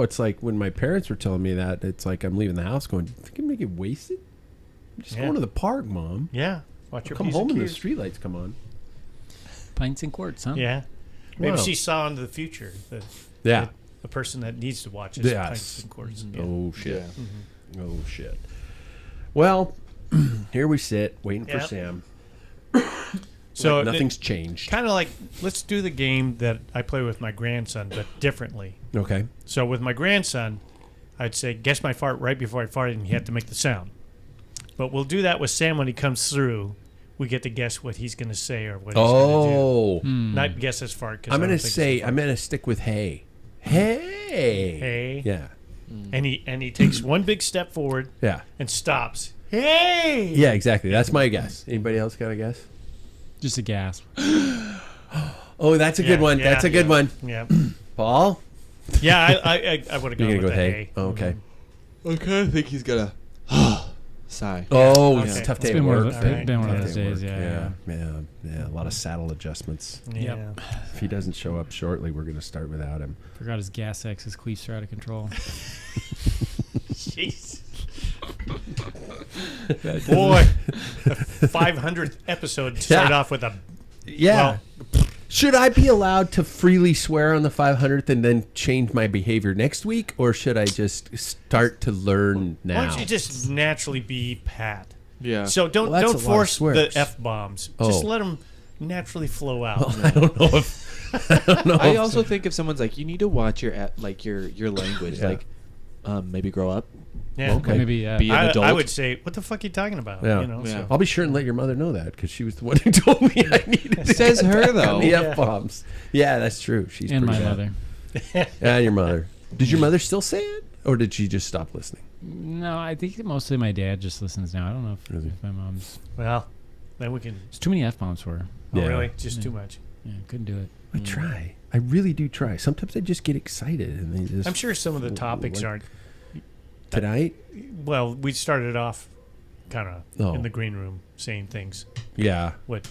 it's like when my parents were telling me that, it's like I'm leaving the house going, "You think I'm gonna get wasted? I'm just going to the park, Mom. Yeah, watch your come P's home and and the Q's. streetlights come on. Pints and quarts, huh? Yeah, maybe Wow. she saw into the future. Yeah. The person that needs to watch this Yes. pints and quarts. Yeah. Oh shit. Yeah. Oh shit. Well, here we sit waiting for Yep. Sam. So Like nothing's changed. Kind of like, let's do the game that I play with my grandson, but differently. Okay. So with my grandson, I'd say, guess my fart right before I farted, and he had to make the sound. But we'll do that with Sam when he comes through. We get to guess what he's going to say or what he's going to do. Not guess his fart. 'Cause I'm I gonna don't think say it's a fart. I'm gonna stick with hey. Hey. Hey. Yeah. And he takes one big step forward Yeah. and stops. Hey. Yeah. Exactly. That's my guess. Anybody else got a guess? Just a gasp. Oh, that's a good one. yeah, That's a good one. Yeah. Paul. Yeah. I would have You're gone gonna go with the hey. hey. Oh, okay. Okay, I think he's gonna sigh. Oh, Okay. it's a tough It's day been at one work. of those, Alright. been one of Tough those day at days. work. Yeah. Yeah. A lot of saddle adjustments. Yeah. Yep. If he doesn't show up shortly, we're gonna start without him. Forgot his gas X. His queefs are out of control. Jeez. Boy, the 500th episode started off with a Yeah. Should I be allowed to freely swear on the 500th and then change my behavior next week, or should I just start to learn now? Why don't you just naturally be Pat? Yeah. So don't Well, that's a lot of force the swears. F-bombs. Oh. Just let them naturally flow out. I don't know if. I don't know. I also think if someone's like, you need to watch your language, Yeah. like maybe grow up. Yeah. Okay. Maybe Be an adult. I would say, what the fuck are you talking about? Yeah. You know, Yeah. so. I'll be sure and let your mother know that because she was the one who told me I needed to Says cut her, back on though. the Yeah. F-bombs. Yeah, that's true. She's and my pretty bad. mother. And your mother. Did your mother still say it, or did she just stop listening? No, I think mostly my dad just listens now. I don't know if, Really? if my mom's. Well, then we can. It's too many F bombs for her. Oh, Yeah. really? Just Yeah. too much. Yeah, couldn't do it. I try. I really do try. Sometimes I just get excited and they just. I'm sure some of the topics like aren't. tonight. Well, we started off kind of Oh. in the green room saying things. Yeah. What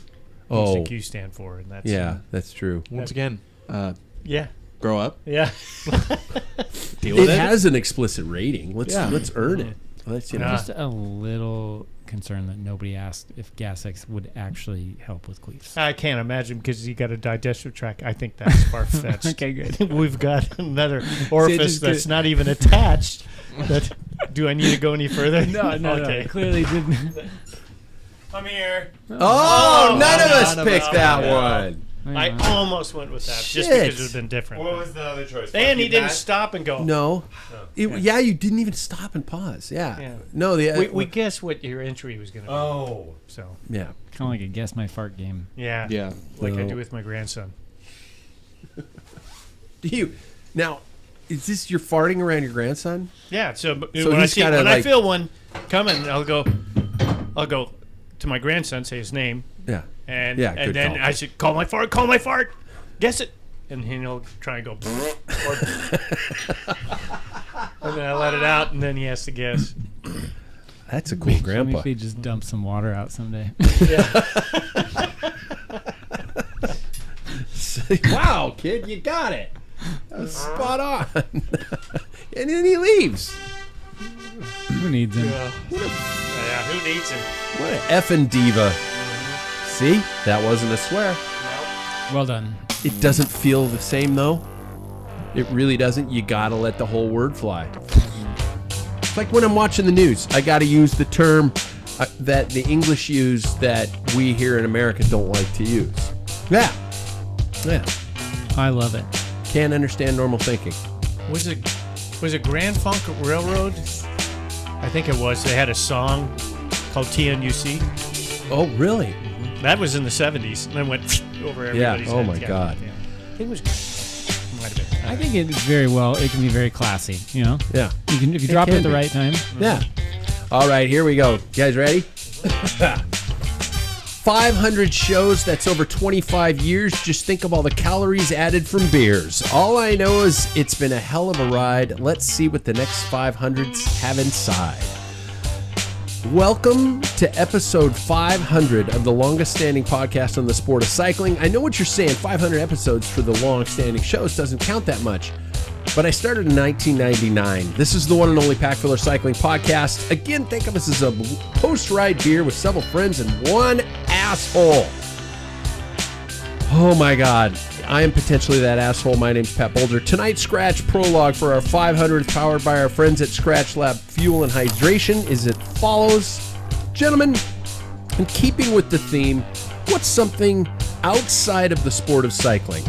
Oh. Q stand for, and that's Yeah, that's true. Once again, yeah, grow up. yeah. Deal with It it. has an explicit rating. Let's earn it. Let's Yeah. Just a little concerned that nobody asked if gas X would actually help with queefs. I can't imagine because you got a digestive tract. I think that's far fetched. Okay, good. We've got another orifice just that's get- not even attached. That do I need to go any further? No, Okay. clearly didn't. I'm here. Oh, none of us none of picked us. that Yeah. one. I almost went with that just Shit. because it would have been different. What was the other choice? And he Fuck you, didn't Pat? stop and go. No. Yeah. Yeah, you didn't even stop and pause. Yeah. Yeah. No, the We guessed what your entry was going to be. Oh. So, yeah. Kind of like a guess my fart game. yeah. Yeah. Like I No. do with my grandson. Do you now? Is this you're farting around your grandson? Yeah, so, So when I he's see gotta, when I like- feel one coming, I'll go to my grandson, say his name, Yeah. and Yeah, and good then call. I should call my fart, guess it, and he'll try and go, or, and then I let it out, and then he has to guess. That's a cool grandpa. Maybe just dump some water out someday. Wow, kid, you got it. That was spot on. And then he leaves. Who needs him? Yeah, who needs him? What an effing diva. See? That wasn't a swear. Well done. It doesn't feel the same, though. It really doesn't. You gotta let the whole word fly. It's like when I'm watching the news. I gotta use the term that the English use that we here in America don't like to use. Yeah. Yeah. I love it. Can't understand normal thinking. Was it Grand Funk Railroad? I think it was. They had a song called TNUC. Oh, really? That was in the 70s, and then went over everybody's Oh heads. my God. Yeah. I think it was. Might have been. I think it's very well. It can be very classy. You know, Yeah. you can if you drop it can at the be. right time. Yeah. All right, here we go. You guys ready? 500 shows, that's over 25 years. Just think of all the calories added from beers. All I know is it's been a hell of a ride. Let's see what the next 500s have inside. Welcome to episode 500 of the longest standing podcast on the sport of cycling. I know what you're saying. 500 episodes for the long standing shows doesn't count that much. but I started in 1999. This is the one and only Packfiller Cycling Podcast. Again, think of us as a post-ride beer with several friends and one asshole. Oh my God. I am potentially that asshole. My name's Pat Boulder. Tonight's Scratch prologue for our 500th, powered by our friends at Scratch Lab Fuel and Hydration, is as follows. Gentlemen, in keeping with the theme, what's something outside of the sport of cycling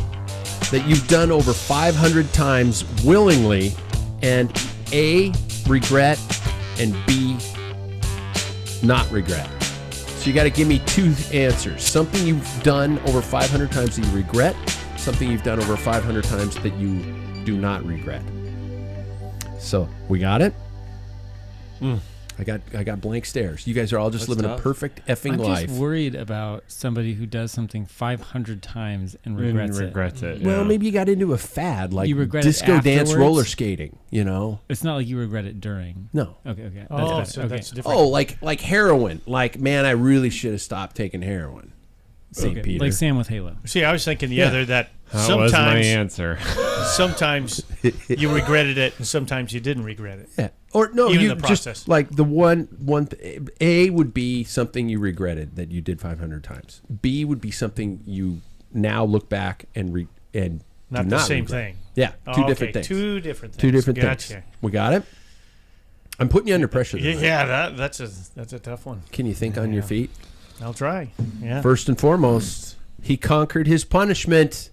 that you've done over 500 times willingly and A, regret, and B, not regret? So you got to give me two answers. Something you've done over 500 times that you regret, something you've done over 500 times that you do not regret. So, we got it? I got blank stares. You guys are all just living a perfect effing life. I'm just worried about somebody who does something 500 times and regrets it. Well, maybe you got into a fad like You regret disco it dance afterwards? roller skating, you know? It's not like you regret it during. No. Okay. Oh, That's so better. that's different. Oh, like heroin. Like, man, I really should have stopped taking heroin. St. Okay. Peter. Like Sam with Halo. See, I was thinking the other that That was my answer. sometimes you regretted it and sometimes you didn't regret it. Yeah. Or no, Even you the process. just like the one A would be something you regretted that you did 500 times. B would be something you now look back and Not do the not same regret. thing. Yeah, two different things. Two different things. Two different Gotcha. things. We got it. I'm putting you under pressure. tonight. Yeah, that's a tough one. Can you think on your feet? I'll try. Yeah. First and foremost, he conquered his punishment,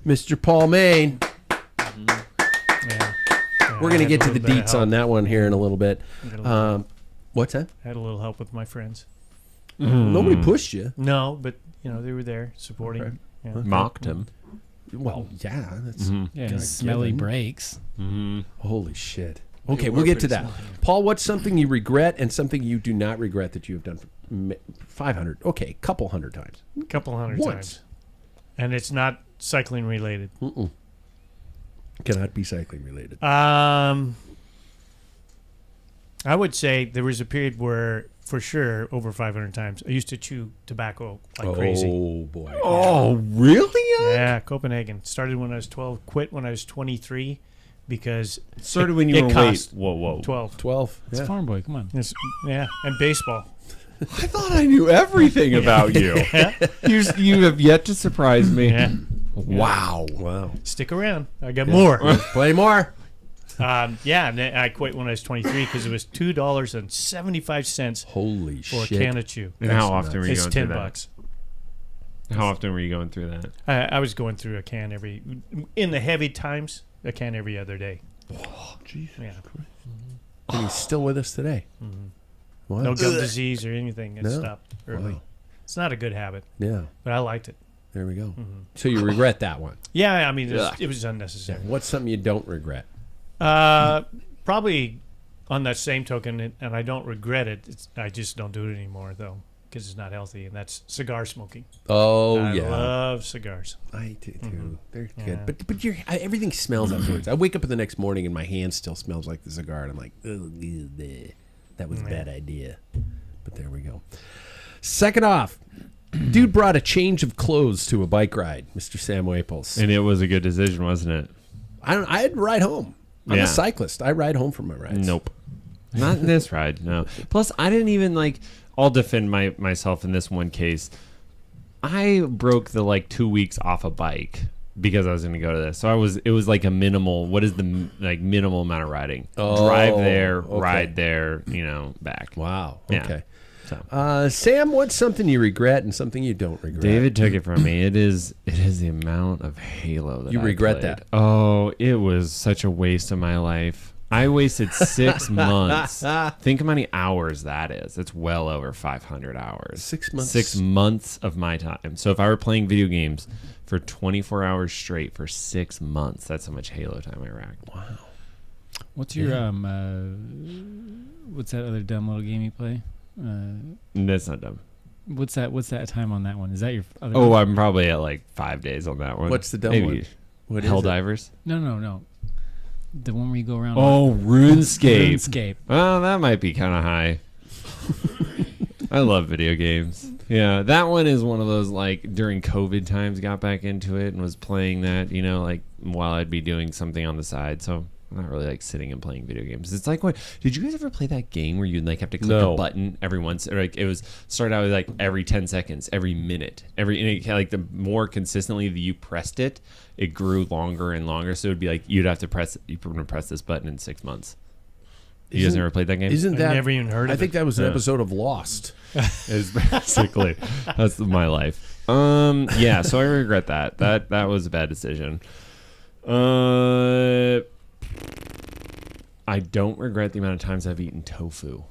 Mr. Paul Main. Yeah. We're going to get to the deets on that one here in a little bit. What's that? I had a little help with my friends. Nobody pushed you. No, but they were there supporting. Okay. Yeah. Mocked him. Well, yeah. That's Yeah, God smelly given. brakes. Holy shit. Okay, we'll get to that. Paul, what's something you regret and something you do not regret that you have done for 500? Okay, couple hundred times. A couple hundred Once. times. And it's not cycling related. Cannot be cycling related. I would say there was a period where, for sure, over 500 times, I used to chew tobacco like crazy. Oh, boy. Oh, really? Yeah, Copenhagen. Started when I was 12, quit when I was 23 because Started when you it were cost whoa. 12. 12. It's Yeah. Farm Boy. Come on. Yeah, and baseball. I thought I knew everything about you. You have yet to surprise me. Yeah. Wow. Wow. Stick around. I got more. Play more. Yeah, and then I quit when I was 23 because it was $2.75 Holy for shit. a can of chew. And how often were you It's going through $10. that? How often were you going through that? I was going through a can in the heavy times, a can every other day. Oh, Jesus Yeah. Christ. And he's still with us today. Wow. No gum disease or anything. It No. stopped early. Wow. It's not a good habit, Yeah, but I liked it. there we go. So you regret that one. Yeah, I mean, it was unnecessary. What's something you don't regret? Probably on that same token, and I don't regret it. I just don't do it anymore, though, because it's not healthy, and that's cigar smoking. Oh, I yeah. love cigars. I do too. They're Yeah. good. But everything smells afterwards. I wake up the next morning and my hand still smells like the cigar, and I'm like, oh, bleh. That was a bad idea. But there we go. Second off, dude brought a change of clothes to a bike ride, Mr. Sam Waples. And it was a good decision, wasn't it? I had to ride home. I'm Yeah. a cyclist. I ride home from my rides. Nope. Not in this ride, no. Plus, I didn't even, I'll defend myself in this one case. I broke the, 2 weeks off a bike because I was going to go to this. So it was like a minimal, what is the, minimal amount of riding? Oh, Drive there, okay. ride there, back. Wow. Yeah. Okay. So. Sam, what's something you regret and something you don't regret? David took it from me. It is the amount of Halo that You I regret played. that? Oh, it was such a waste of my life. I wasted 6 months. Think how many hours that is. It's well over 500 hours. 6 months. 6 months of my time. So if I were playing video games for 24 hours straight for 6 months, that's how much Halo time I racked. Wow. What's your what's that other dumb little game you play? That's not dumb. What's that time on that one? Is that your other Oh, one? I'm probably at 5 days on that one. What's the dumb Maybe. one? What is it? Helldivers? No. The one where you go around. Oh, RuneScape. RuneScape. Well, that might be kind of high. I love video games. Yeah, that one is one of those, like, during COVID times, got back into it and was playing that, like, while I'd be doing something on the side. So I'm not really, like, sitting and playing video games. It's like, what? Did you guys ever play that game where you'd, like, have to click a button every once? Or, like, it was started out with, like, every 10 seconds, every minute. And it, like, the more consistently that you pressed it, it grew longer and longer. So it would be like, you'd have to press this button in 6 months. You guys never played that game? Isn't that? I never even heard of it. I think that was an episode of Lost. Is basically that's my life. Yeah, so I regret that. That was a bad decision. I don't regret the amount of times I've eaten tofu.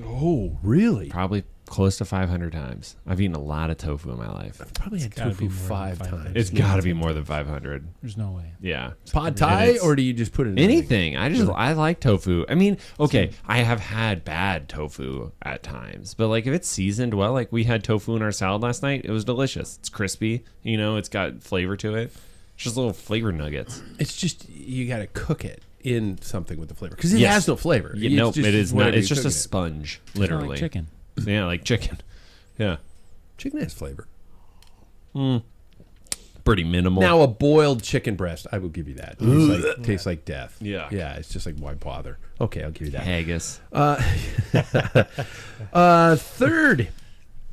Oh, really? Probably close to 500 times. I've eaten a lot of tofu in my life. I've probably had gotta tofu be more than 5 500. times. It's got to be more than 500. There's no way. Yeah. Pad And Thai, it's- or do you just put it in Anything. I like tofu. I mean, okay, I have had bad tofu at times, but like if it's seasoned well, like we had tofu in our salad last night, it was delicious. It's crispy, it's got flavor to it. It's just little flavor nuggets. It's just you got to cook it in something with the flavor because it Yes. has no flavor. Yeah, It's nope, just it is whatever not. It's you just a cook it in. sponge, Kinda like literally. chicken. Yeah, like chicken. Yeah. Chicken has flavor. Pretty minimal. Now a boiled chicken breast, I will give you that. Tastes like death. Yeah. Yeah, it's just like why bother? Okay, I'll give you that. haggis. Third,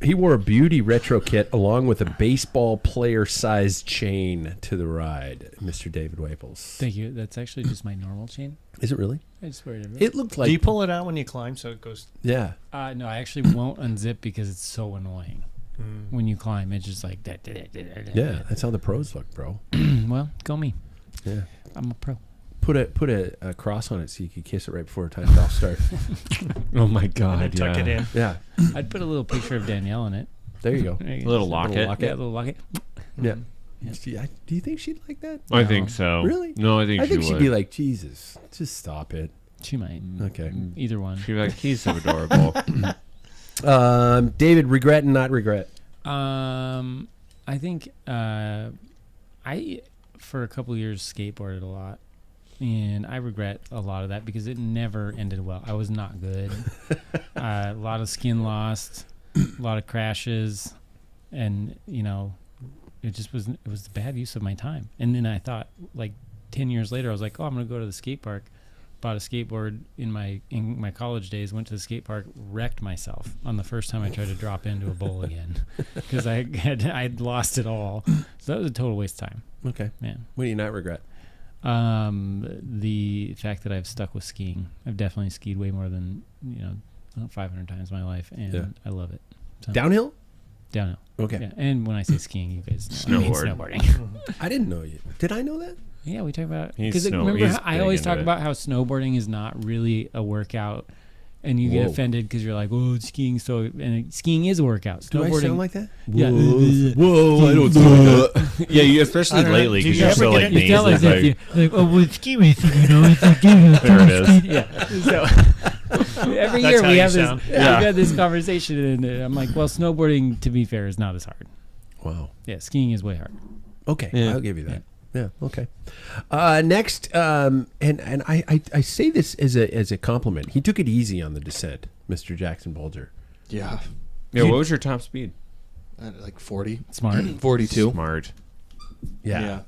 he wore a beauty retro kit along with a baseball player-sized chain to the ride. Mr. David Waples. Thank you. That's actually just my normal chain. Is it really? I just wear it. It looked like Do you pull it out when you climb so it goes? yeah. No, I actually won't unzip because it's so annoying. When you climb, it's just like that. Yeah, that's how the pros look, bro. Well, go me. Yeah. I'm a pro. Put a cross on it so you could kiss it right before time golf start. Oh my And God! then tuck it in. Yeah. I'd put a little picture of Danielle in it. There you go. There you go. Little Just locket. Yeah, a little locket. Yeah. Yeah. Do you think she'd like that? I No. think so. Really? No, I think I think she she'd would. be like, Jesus, just stop it. She might. Okay. Either one. She'd be like, he's so adorable. David, regret and not regret. I think I for a couple of years skateboarded a lot, and I regret a lot of that because it never ended well. I was not good. A lot of skin lost, a lot of crashes, and it just was the bad use of my time. And then I thought, like 10 years later, I was like, oh, I'm gonna go to the skate park. Bought a skateboard in my college days. Went to the skate park, wrecked myself on the first time I tried to drop into a bowl again because I'd lost it all. So that was a total waste of time. Okay. Yeah. What do you not regret? The fact that I've stuck with skiing. I've definitely skied way more than 500 times in my life, and Yeah. I love it. So, Downhill? downhill. Okay. Yeah. And when I say skiing, you guys know I mean Snowboard. snowboarding. I didn't know you. Did I know that? Yeah, we talk about He's because snow- remember he's how I big always into talk it. about how snowboarding is not really a workout, and you get Whoa. offended because you're like, "Oh, skiing skiing is a workout." Do I Snowboarding, sound like that? Yeah. Whoa, I don't sound like that. Yeah, especially I don't know. lately Do because you you're ever so get like it? you sound like nasally. that. Like, oh, with ski racing, it's like There it is. Yeah. So every That's year how we you have sound. this. Yeah. We've had this conversation, and I'm like, "Well, snowboarding, to be fair, is not as hard. Wow. Yeah, skiing is way hard." Okay, Yeah. I'll give you that. Yeah. Okay. Next, and I say this as a compliment. He took it easy on the descent, Mr. Jackson Bulger. Yeah. Yeah, what was your top speed? Like 40. Smart. 42. Smart. Yeah.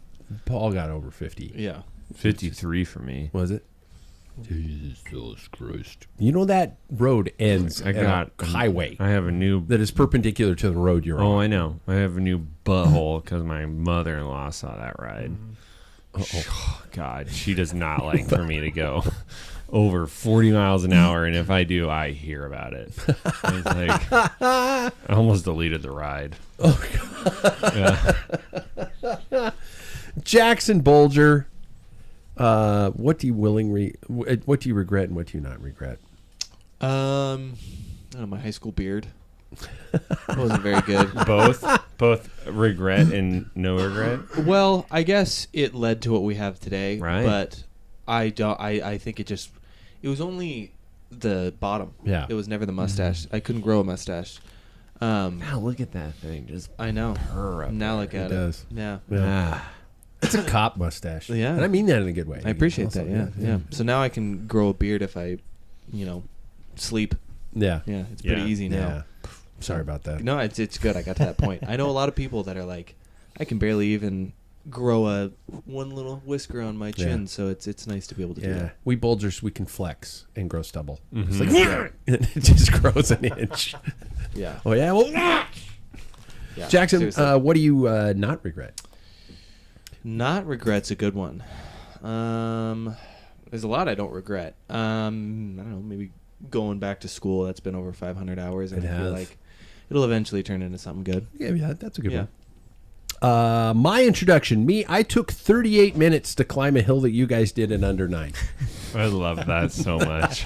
Paul got over 50. Yeah. 53 for me. Was it? Jesus Christ. You know that road ends I at got a highway I have a new. that is perpendicular to the road you're Oh, on. I know. I have a new butthole because my mother-in-law saw that ride. Oh, God, she does not like for me to go over 40 miles an hour, and if I do, I hear about it. It's like I almost deleted the ride. Jackson Bulger. What do you what do you regret and what do you not regret? I don't know, my high school beard. Wasn't very good. Both regret and no regret. Well, I guess it led to what we have today. Right. But I don't. I think it was only the bottom. Yeah. It was never the mustache. I couldn't grow a mustache. Wow, look at that thing. Just I know. purr up Now there. look at It it. does. Yeah. Ah. It's a cop mustache. Yeah. And I mean that in a good way. I appreciate Also, that. Yeah. So now I can grow a beard if I, sleep. Yeah. Yeah. It's pretty Yeah. easy now. Sorry about that. No, it's good. I got to that point. I know a lot of people that are like, I can barely even grow one little whisker on my chin, so it's nice to be able to do that. We bulgers, we can flex and grow stubble. Mm-hmm. It's like, it just grows an inch. Yeah. Oh, yeah? Well, Yeah, Jackson, seriously. what do you not regret? Not regret's a good one. There's a lot I don't regret. I don't know, maybe going back to school. That's been over 500 hours, and It I feel has. like it'll eventually turn into something good. Yeah, that's a good Yeah. one. My introduction. I took 38 minutes to climb a hill that you guys did in under 9. I love that so much.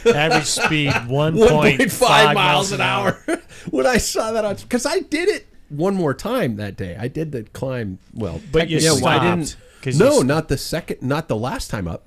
Average speed 1.5 miles an hour. When I saw that, because I did it one more time that day. I did the climb. Well, But you technically, stopped. I didn't. 'cause No, you not the last time up.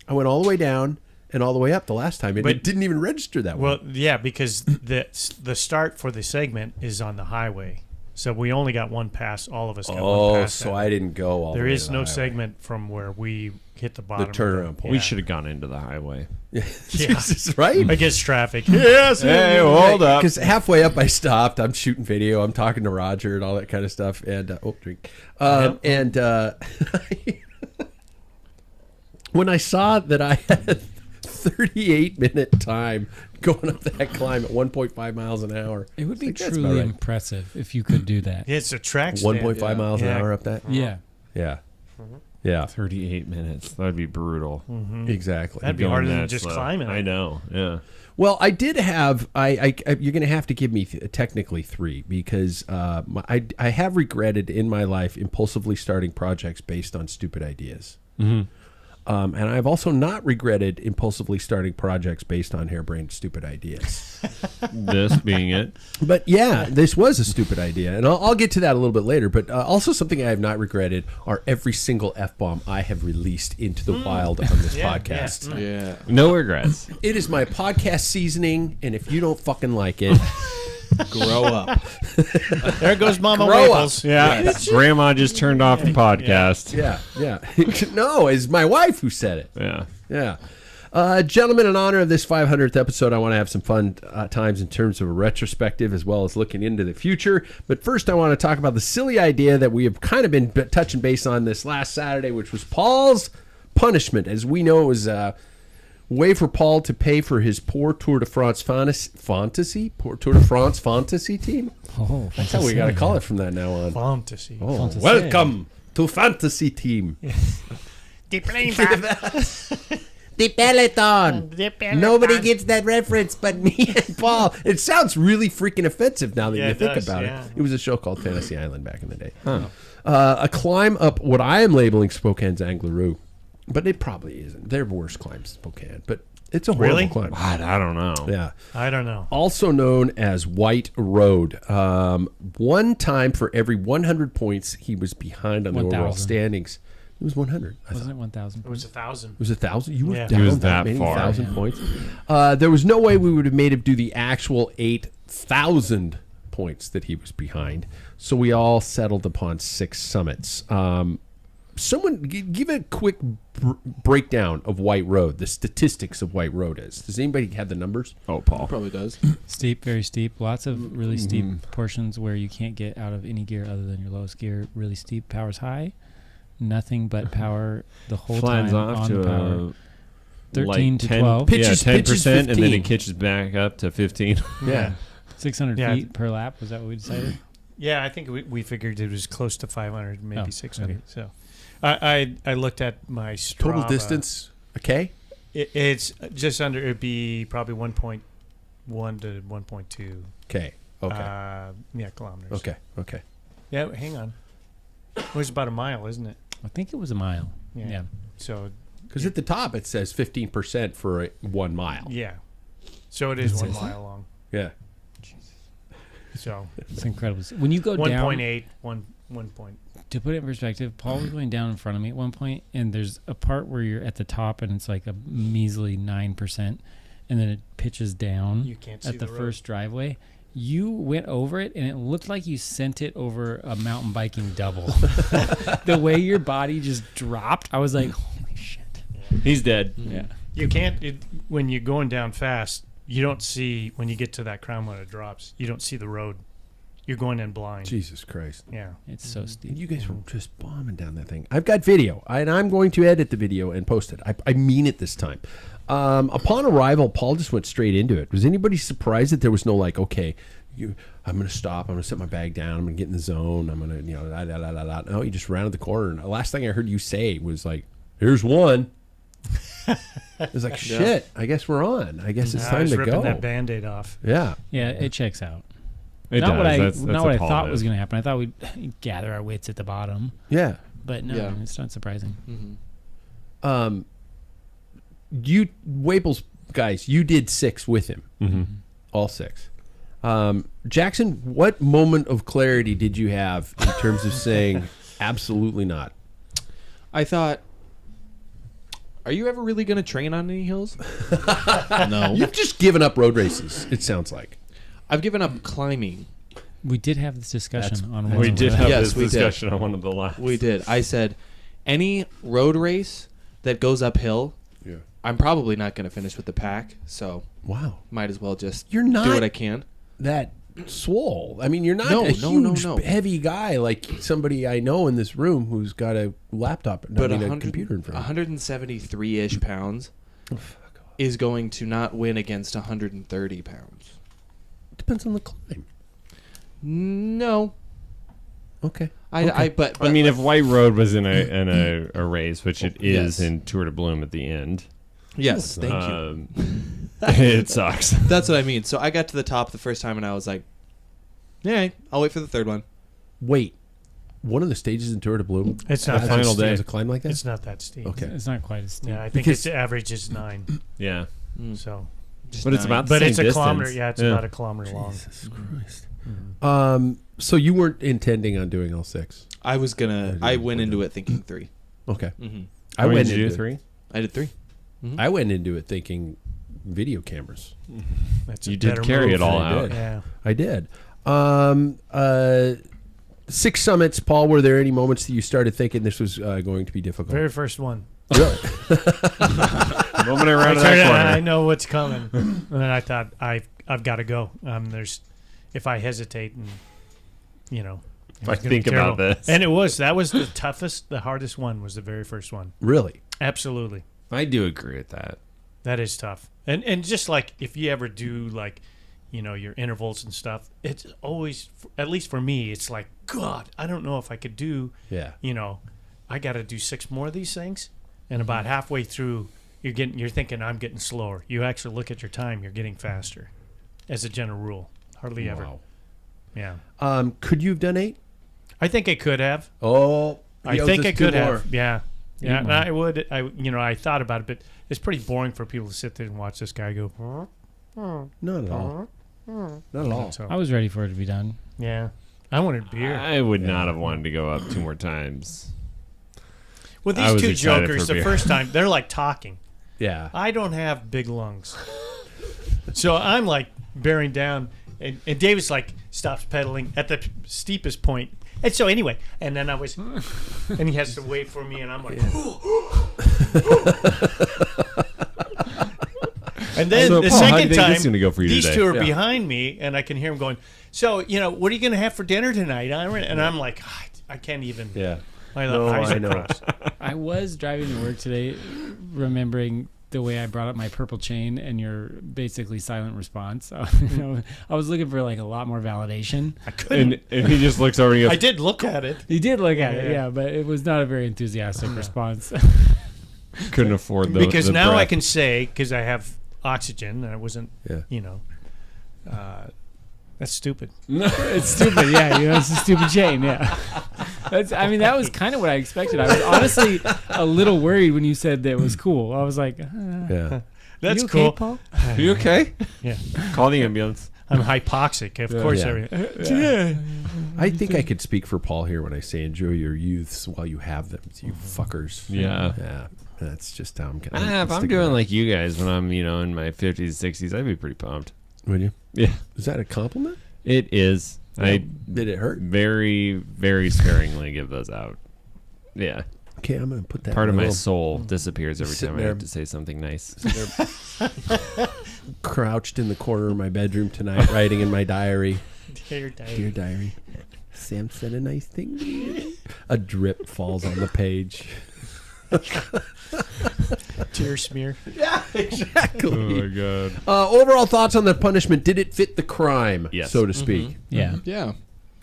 I went all the way down and all the way up the last time, and But- it didn't even register that Well, way. yeah, because the start for the segment is on the highway, so we only got one pass. All of us got one Oh, pass. so that. I didn't go all the There way is to no the highway. segment from where we hit the bottom. of turnaround point. We should have gone into the highway. Yeah. Jesus, right? Against traffic. Yes. Hey, hold up. Because halfway up, I stopped. I'm shooting video. I'm talking to Roger and all that kind of stuff. And drink. And when I saw that I had 38-minute time going up that climb at 1.5 miles an hour, It would be That's about truly right. impressive if you could do that. It's a track stand. 1.5 miles an Yeah. hour up that. Yeah. Yeah, yeah, 38 minutes. That'd be brutal. exactly. That'd be Going harder than that just slow. climbing. I know. Yeah. Well, I did have. You're going to have to give me technically 3 because I have regretted in my life impulsively starting projects based on stupid ideas. Mm-hmm. And I've also not regretted impulsively starting projects based on harebrained stupid ideas. This being it. But yeah, this was a stupid idea, and I'll get to that a little bit later. But also something I have not regretted are every single F-bomb I have released into the wild on this Yeah, podcast. yeah. Yeah. No regrets. It is my podcast seasoning, and if you don't fucking like it, Grow up. There goes Mama Grow Waples. Yeah. Grandma just turned off the podcast. yeah. No, it's my wife who said it. Yeah. Yeah. Gentlemen, in honor of this 500th episode, I want to have some fun times in terms of a retrospective as well as looking into the future. But first, I want to talk about the silly idea that we have kind of been touching base on this last Saturday, which was Paul's punishment. As we know, it was a way for Paul to pay for his poor Tour de France fantasy team. Oh, That's how we got to call it from that now on. Fantasy. Oh, Fantasy. welcome to fantasy team. The plane back. The Peloton. The Peloton. Nobody gets that reference but me and Paul. It sounds really freaking offensive now that Yeah, you it think does, about yeah. it. It was a show called Fantasy Island back in the day. A climb up what I am labeling Spokane's Angleroo, but it probably isn't. They're worse climbs, Spokane, but it's a horrible Really? climb. I don't know. Yeah. I don't know. Also known as White Road. One time for every 100 points, he was behind on the overall 1,000. standings. It was 100. I thought. Wasn't it 1,000? It was 1,000. It was 1,000. You were Yeah. down He was that that many far. 1,000 Yeah. points. There was no way we would have made him do the actual 8,000 points that he was behind. So we all settled upon 6 summits. Someone give a quick breakdown of White Road. The statistics of White Road is. Does anybody have the numbers? Oh, Paul. Probably does. Steep, very steep. Lots of really steep portions where you can't get out of any gear other than your lowest gear. Really steep. Power's high. Nothing but power the whole Flans time off on to power. a 13 to 10, 12. Pitches- yeah, 10%, pitches and then 15. it catches back up to 15. Yeah. 600 Yeah. feet per lap. Was that what we decided? Yeah, I think we figured it was close to 500, maybe Oh, 600. okay. So I looked at my Strava. Total distance, okay? It's just under. It'd be probably 1.1 to 1.2. Okay. Okay. Yeah, kilometers. Okay. Yeah, hang on. It was about a mile, isn't it? I think it was a mile. Yeah. Yeah. So Because at the top it says 15% for 1 mile. yeah. So it is It 1 says that? mile long. Yeah. So It's incredible. When you go 1.8, down, 1 point. to put it in perspective, Paul was going down in front of me at one point, and there's a part where you're at the top, and it's like a measly 9%, and then it pitches down You can't see at the road. first driveway. You went over it, and it looked like you sent it over a mountain biking double. The way your body just dropped, I was like, holy shit. He's dead. Yeah. You can't when you're going down fast. you don't see, when you get to that crown when it drops, you don't see the road. You're going in blind. Jesus Christ. Yeah. It's so steep. You guys were just bombing down that thing. I've got video, and I'm going to edit the video and post it. I mean it this time. Upon arrival, Paul just went straight into it. Was anybody surprised that there was no like, okay, I'm going to stop. I'm going to set my bag down. I'm going to get in the zone. I'm going to, No, you just rounded the corner. And the last thing I heard you say was like, here's one. It was like, shit, I guess we're on. I guess it's time to ripping go. that Band-Aid off. Yeah. Yeah, it checks out. It Not what does. I not what I thought was going to happen. I thought we'd gather our wits at the bottom, Yeah. but no, Yeah. it's not surprising. Mm-hmm. You, Waples, guys, you did 6 with him. Mm-hmm. All 6. Jackson, what moment of clarity did you have in terms of saying absolutely not? I thought, are you ever really going to train on any hills? No. You've just given up road races, it sounds like. I've given up climbing. We did have this discussion on one We of did the- have Yes, this we did. discussion on one of the last. We did. I said, any road race that goes uphill, Yeah. I'm probably not going to finish with the pack, so Wow. might as well just You're not do what I can. that swole. I mean, you're not No, a no, huge, no. heavy guy like somebody I know in this room who's got a laptop, But a computer in front of him. 173-ish pounds is going to not win against 130 pounds. Depends on the climb. No. Okay. But I mean, if White Road was in a race, which it is Yes. in Tour de Bloom at the end, yes, thank you. it sucks. That's what I mean. So I got to the top the first time and I was like, yeah, I'll wait for the third one. Wait. One of the stages in Tour de Bloom It's The not final that day. has a climb like that? It's not that steep. Okay. It's not quite as steep. Yeah, I think Because- its average is 9. Yeah, So, Just but it's nine. about the but same it's a distance. kilometer. Yeah, it's about a kilometer long. Jesus Christ. So you weren't intending on doing all 6? I was gonna. I went into it thinking 3. Okay. Mm-hmm. How many did you do? 3? I did 3. I went into it thinking video cameras. That's a You did better carry move. it all I out. did. Yeah. I did. 6 summits, Paul, were there any moments that you started thinking this was going to be difficult? Very first one. Really? The moment I I rounded turned that it, corner, I know what's coming, and then I thought I've got to go. If I hesitate and If I it's gonna be think about terrible. this. And that was the toughest, the hardest one was the very first one. Really? Absolutely, I do agree with that. that is tough. And just like if you ever do like, your intervals and stuff, it's always, at least for me, it's like, God, I don't know if I could do. Yeah. I got to do 6 more of these things, and about halfway through, you're thinking I'm getting slower. You actually look at your time, you're getting faster, as a general rule. Hardly ever. Wow. Yeah. Could you have done 8? I think I could have. Oh, I he owes think us I 2 could more. have. Yeah. Yeah. And more. I would. I thought about it, but it's pretty boring for people to sit there and watch this guy go. Not at all. Not at all. So, I was ready for it to be done. yeah. I wanted beer. I would not have wanted to go up 2 more times. With I these was 2 excited jokers, for the beer. first time, they're like talking. Yeah. I don't have big lungs. So I'm like bearing down, and David's like stops pedaling at the steepest point. And so anyway, and then and he has to wait for me, and I'm like, and then So, the Paul, how do you second think time, this is gonna go for you these today? 2 are Yeah. behind me, and I can hear him going, so, what are you going to have for dinner tonight? And I'm like, I can't even. Yeah. My No, eyes I are know. crossed. I was driving to work today, remembering the way I brought up my purple chain and your basically silent response. I was looking for like a lot more validation. I couldn't. And he just looks over and he I goes, did look at it. You did look at it, Yeah. yeah, but it was not a very enthusiastic response. couldn't afford the Because the now I breath. can say, because I have oxygen, and I wasn't, Yeah. that's stupid. It's stupid, yeah. It's a stupid chain, yeah. That was kind of what I expected. I was honestly a little worried when you said that it was cool. I was like, Yeah. That's you cool. okay, Paul? Are you okay? Yeah. Call the ambulance. I'm hypoxic, of course. Yeah. I think I could speak for Paul here when I say enjoy your youths while you have them, you fuckers. Yeah. Yeah. That's just how I'm going If I'm doing like you guys when I'm, in my 50s, 60s, I'd be pretty pumped. Would you? Yeah. Is that a compliment? It is. I Did it hurt? very, very sparingly give those out. Yeah. Okay, I'm gonna put that Part of my little- soul disappears every Sitting time I there. have to say something nice. crouched in the corner of my bedroom tonight, writing in my diary. Dear diary. Dear diary, Sam said a nice thing. A drip falls on the page. Tear smear. Yeah, exactly. Oh my god. Overall thoughts on the punishment? Did it fit the crime, Yes. so to speak? Yeah. Yeah.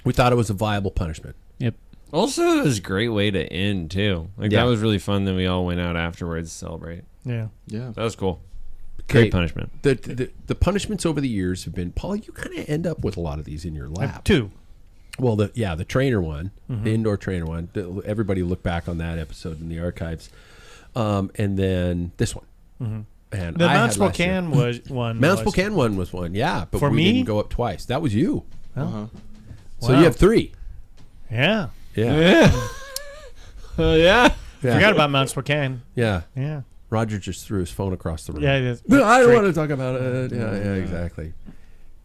We thought it was a viable punishment. Yep. Also, it was a great way to end too. Like Yeah. that was really fun. Then we all went out afterwards to celebrate. Yeah. Yeah. That was cool. Okay, Great punishment. The punishments over the years have been, Paul, you kind of end up with a lot of these in your lap. 2. Well, the trainer one, the indoor trainer one. Everybody look back on that episode in the archives, and then this one. And The I Mount had last year. Spokane was one. Mount was- Spokane one was one, yeah, but For we me? didn't go up twice. That was you. Uh-huh. So Wow. you have 3. Yeah. Yeah, Yeah. Yeah. yeah. Forgot about Mount Spokane. Yeah. Yeah. Roger just threw his phone across the room. Yeah. it is. No, I don't Drink. want to talk about it. Yeah, exactly.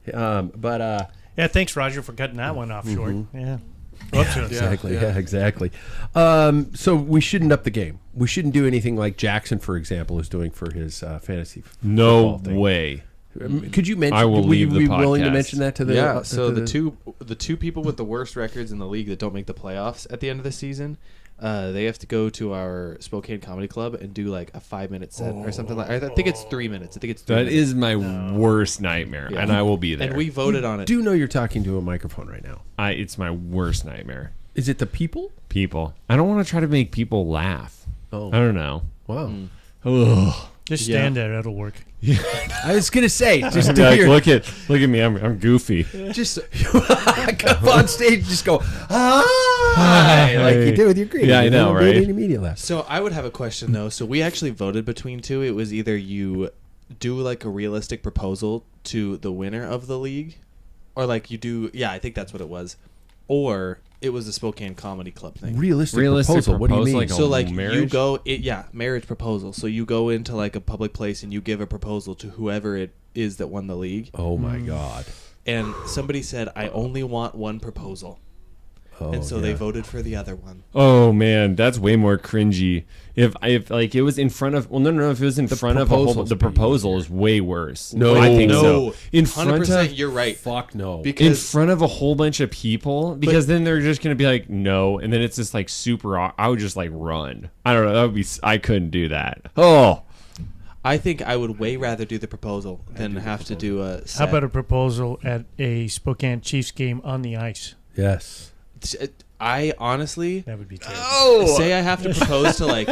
But Yeah. Thanks, Roger, for cutting that one off short. Yeah. Whoops. exactly. yeah. Yeah, exactly. So we shouldn't up the game. We shouldn't do anything like Jackson, for example, is doing for his fantasy. No football thing. way. Could you mention? I will would you leave the be willing to podcast. mention that to the? Yeah. So to the two people with the worst records in the league that don't make the playoffs at the end of the season, they have to go to our Spokane Comedy Club and do like a 5-minute set or something like. I think it's 3 minutes. I think it's 3 That minutes. is my worst nightmare, Yeah. and I will be there. And we voted on it. do know you're talking to a microphone right now. It's my worst nightmare. Is it the people? People. I don't want to try to make people laugh. Oh, I don't know. wow. Ugh. Just stand there. It'll work. I was gonna say, just do Like, your, look at me. I'm goofy. just come on stage, just go hi, like you do with your greeting. Yeah, I You know, don't do right? Any media left. So I would have a question though. So we actually voted between two. It was either you do like a realistic proposal to the winner of the league, or like you do. Yeah, I think that's what it was. Or it was the Spokane Comedy Club thing. Realistic Realistic proposal. What do you proposal, mean? like So like you marriage? go, marriage proposal. So you go into like a public place and you give a proposal to whoever it is that won the league. Oh my God. And somebody said, "I only want one proposal," Oh, and so yeah. they voted for the other one. Oh man, that's way more cringy. If like it was in front of, no, if it was in front of a whole, proposal's the proposal is way worse. No. I think no, so. In front 100%, of you're right. Fuck no. in Because front of a whole bunch of people, because then they're just gonna be like no, and then it's just like super. I would just like run. I don't know. That would be. I couldn't do that. Oh, I think I would way rather do the proposal than have to do a set. How about a proposal at a Spokane Chiefs game on the ice? Yes. I honestly That would be terrible. say I have to propose to like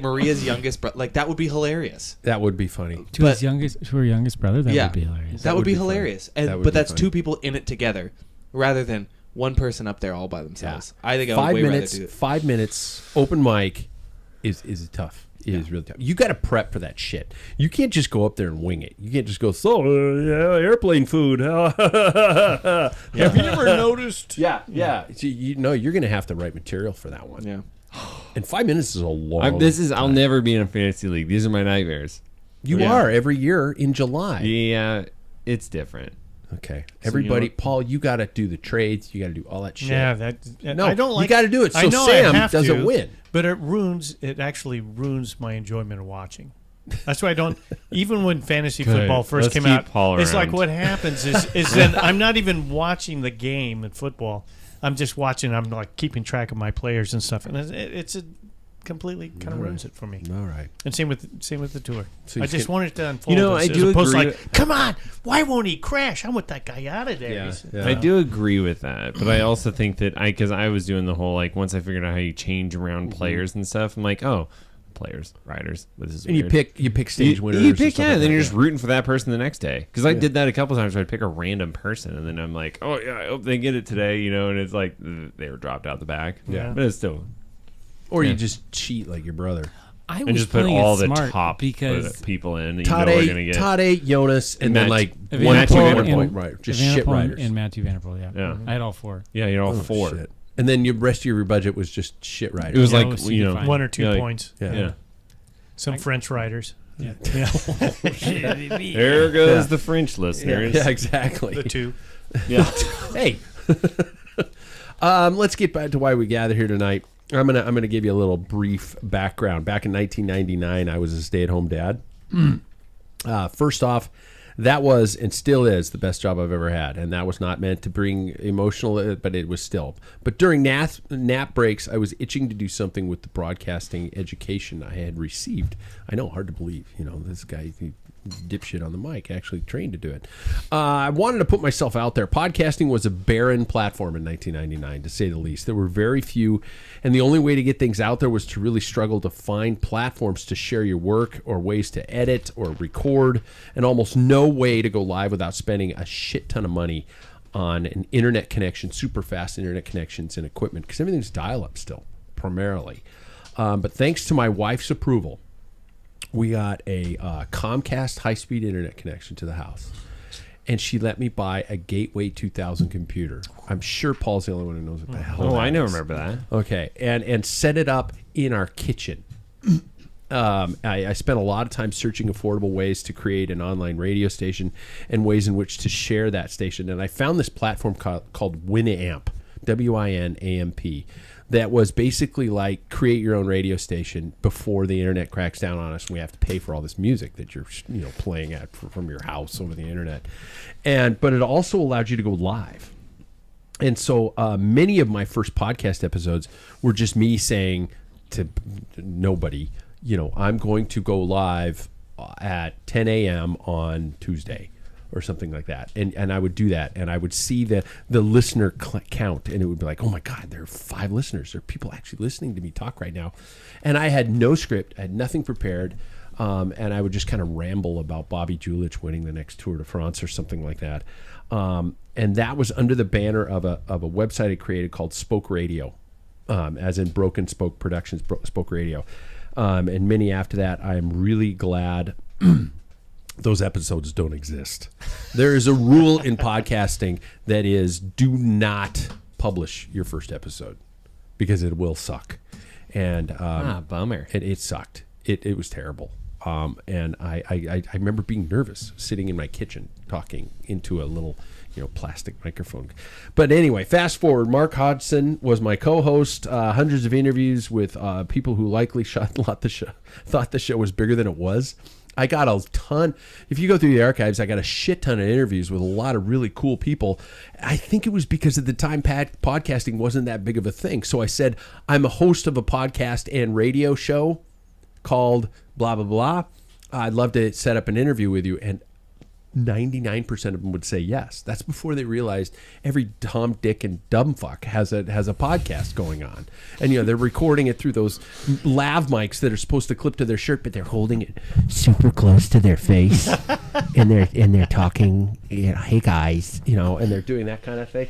Maria's youngest brother. Like that would be hilarious. That would be funny. To her youngest brother, that Yeah. would be hilarious. That would be be funny. hilarious. That And would but be that's funny. two people in it together, rather than one person up there all by themselves. I think I would 5 way minutes. rather do it. 5 minutes. Open mic is tough. It is really tough. You got to prep for that shit. You can't just go up there and wing it. You can't just go, airplane food. Have you ever noticed? Yeah. So you're going to have to write material for that one. Yeah. And 5 minutes is a long I'll never be in a fantasy league. These are my nightmares. You Yeah. are every year in July. Yeah, it's different. Okay. Everybody, you know- Paul, you got to do the trades. You got to do all that shit. Yeah, No, I don't like. you got to do it so I know Sam I have doesn't to, win. but it actually ruins my enjoyment of watching. That's why I don't. Even when fantasy Good. football first Let's came keep out, Paul it's like around. what happens is then I'm not even watching the game in football. I'm just watching. I'm like keeping track of my players and stuff, and it's a completely kind of ruins it for me. All right. And same with the tour. So I you just can- want it to unfold. You know, as I do opposed to agree- like, come on, why won't he crash? I want that guy out of there. Yeah, He's- yeah. I do agree with that, but I also think that because I was doing the whole like once I figured out how you change around players and stuff, I'm like, oh, players, riders. This is And weird. you pick stage winners. You and pick, stuff yeah, like and then that, you're just rooting for that person the next day. Because I did that a couple times where I'd pick a random person, and then I'm like, oh, yeah, I hope they get it today, and it's like they were dropped out the back. Yeah. But it's still. Or Yeah. you just cheat like your brother. I And was just put playing all it the smart top because people in that you know are going to get. Tade, Jonas, and then Matt- like Evan one Matthew point, Vanderpool one point, right? Just shit Vanderpool riders. and Matthew Vanderpool. Yeah, Yeah. I had all four. Yeah, you're all Oh, four. shit. And then the rest of your budget was just shit riders. It was Yeah, like, it was super fine. one or two yeah, like- points. Yeah. Some French riders. Yeah. There goes the French listeners. Yeah, exactly. The two. Yeah. Hey. Let's get back to why we gather here tonight. I'm gonna give you a little brief background. Back in 1999, I was a stay-at-home dad. First off, that was and still is the best job I've ever had, and that was not meant to bring emotional, but it was still. But during nap breaks, I was itching to do something with the broadcasting education I had received. I know, hard to believe. This guy, dipshit on the mic, actually trained to do it. I wanted to put myself out there. Podcasting was a barren platform in 1999, to say the least. There were very few, and the only way to get things out there was to really struggle to find platforms to share your work or ways to edit or record, and almost no way to go live without spending a shit ton of money on an internet connection, super fast internet connections and equipment, because everything's dial-up still, primarily. But thanks to my wife's approval, we got a Comcast high-speed internet connection to the house, and she let me buy a Gateway 2000 computer. I'm sure Paul's the only one who knows what the hell. I know, remember that. Okay, and set it up in our kitchen. I spent a lot of time searching affordable ways to create an online radio station and ways in which to share that station, and I found this platform called Winamp, WINAMP. That was basically like create your own radio station before the internet cracks down on us and we have to pay for all this music that you're playing at from your house over the internet. But it also allowed you to go live. And so many of my first podcast episodes were just me saying to nobody, I'm going to go live at 10 a.m. on Tuesday, or something like that, and I would do that, and I would see the listener count, and it would be like, oh my God, there are 5 listeners. There are people actually listening to me talk right now, and I had no script, I had nothing prepared, and I would just kind of ramble about Bobby Julich winning the next Tour de France or something like that, and that was under the banner of a website I created called Spoke Radio, as in Broken Spoke Productions, Spoke Radio, and many after that. I am really glad those episodes don't exist. There is a rule in podcasting that is, do not publish your first episode because it will suck. And bummer. It sucked. It was terrible. And I remember being nervous sitting in my kitchen talking into a little plastic microphone. But anyway, fast forward. Mark Hodgson was my co-host. Hundreds of interviews with people who likely thought the show was bigger than it was. I got a ton. If you go through the archives, I got a shit ton of interviews with a lot of really cool people. I think it was because at the time podcasting wasn't that big of a thing. So I said, I'm a host of a podcast and radio show called blah, blah, blah. I'd love to set up an interview with you. And 99% of them would say yes. That's before they realized every Tom, Dick, and dumbfuck has a podcast going on, and they're recording it through those lav mics that are supposed to clip to their shirt, but they're holding it super close to their face, and they're talking, hey guys, and they're doing that kind of thing,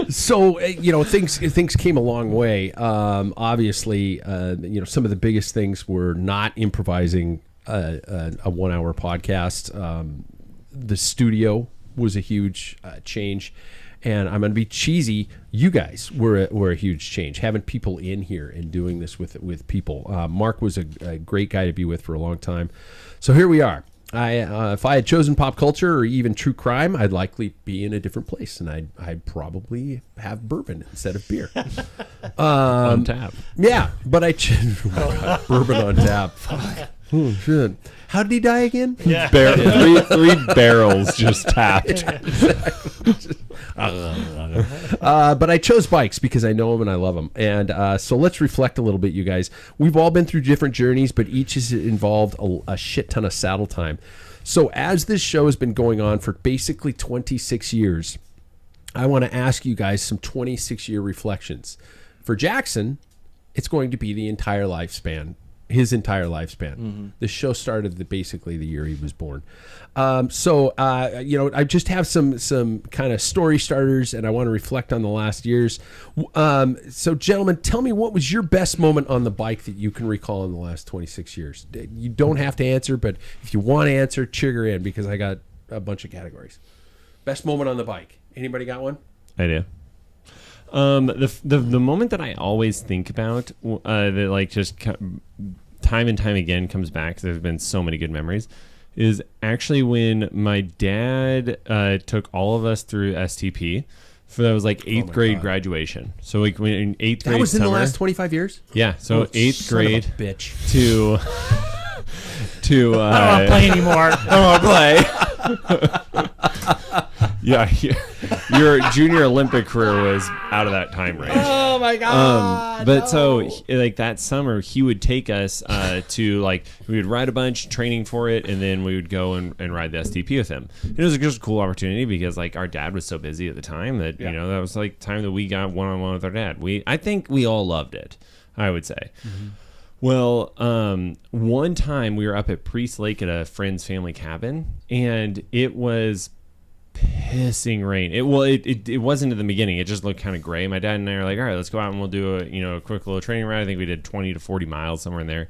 So things came a long way. Obviously, some of the biggest things were not improvising a 1-hour podcast. The studio was a huge change, and I'm going to be cheesy. You guys were a huge change. Having people in here and doing this with people. Mark was a great guy to be with for a long time. So here we are. If I had chosen pop culture or even true crime, I'd likely be in a different place, and I'd probably have bourbon instead of beer. On tap. Yeah, but bourbon on tap. Oh shit! How did he die again? Yeah. Three barrels just tapped. But I chose bikes because I know them and I love them. And so let's reflect a little bit, you guys. We've all been through different journeys, but each has involved a shit ton of saddle time. So as this show has been going on for basically 26 years, I want to ask you guys some 26-year reflections. For Jackson, it's going to be the entire lifespan. His entire lifespan. Mm-hmm. The show started basically the year he was born. I just have some kind of story starters, and I want to reflect on the last years. So, gentlemen, tell me, what was your best moment on the bike that you can recall in the last 26 years? You don't have to answer, but if you want to answer, trigger in, because I got a bunch of categories. Best moment on the bike. Anybody got one? I do. The moment that I always think about, that like just time and time again comes back, because there's been so many good memories, is actually when my dad took all of us through STP. For that was like eighth my grade God. graduation. So like when in eighth grade That was in summer, the last 25 years? yeah. So Oh, eighth son of a grade bitch. to I don't want to play anymore. I don't want to play. Yeah, your junior Olympic career was out of that time range. Oh my God. But so like that summer, he would take us to like we would ride a bunch, training for it, and then we would go and ride the STP with him. It was just a cool opportunity because like our dad was so busy at the time that you know that was like time that we got one-on-one with our dad. I think we all loved it, I would say. Mm-hmm. Well, one time we were up at Priest Lake at a friend's family cabin, and it was pissing rain. It wasn't in the beginning. It just looked kind of gray. My dad and I are like, all right, let's go out and we'll do a quick little training ride. I think we did 20 to 40 miles somewhere in there.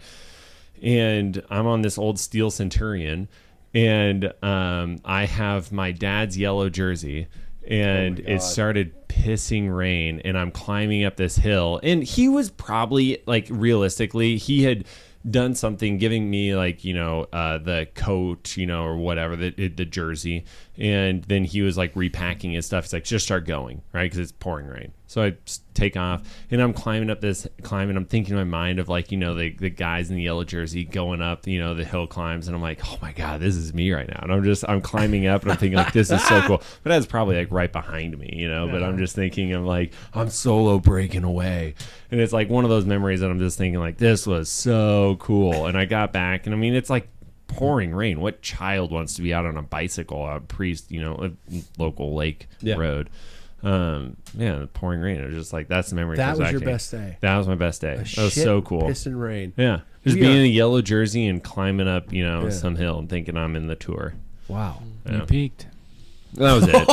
And I'm on this old Steel Centurion, and I have my dad's yellow jersey, and it started pissing rain, and I'm climbing up this hill, and he was probably like realistically he had done something, giving me like the coat or whatever, the jersey, and then he was like repacking his stuff. He's like, just start going, right, because it's pouring rain. So I take off, and I'm climbing up this climb, and I'm thinking in my mind of like the guys in the yellow jersey going up the hill climbs, and I'm like, oh my God, this is me right now. And I'm climbing up, and I'm thinking like, this is so cool. But that's probably like right behind me, but I'm just thinking I'm like, I'm solo breaking away, and it's like one of those memories that I'm just thinking like, this was so cool. And I got back, and I mean, it's like pouring rain. What child wants to be out on a bicycle on Priest, a local lake road? The pouring rain. It was just like, that's the memory. That was your best day. That was my best day. That was so cool. Piss and rain. Yeah, just being in a yellow jersey and climbing up, some hill and thinking I'm in the tour. Wow, you peaked. That was it.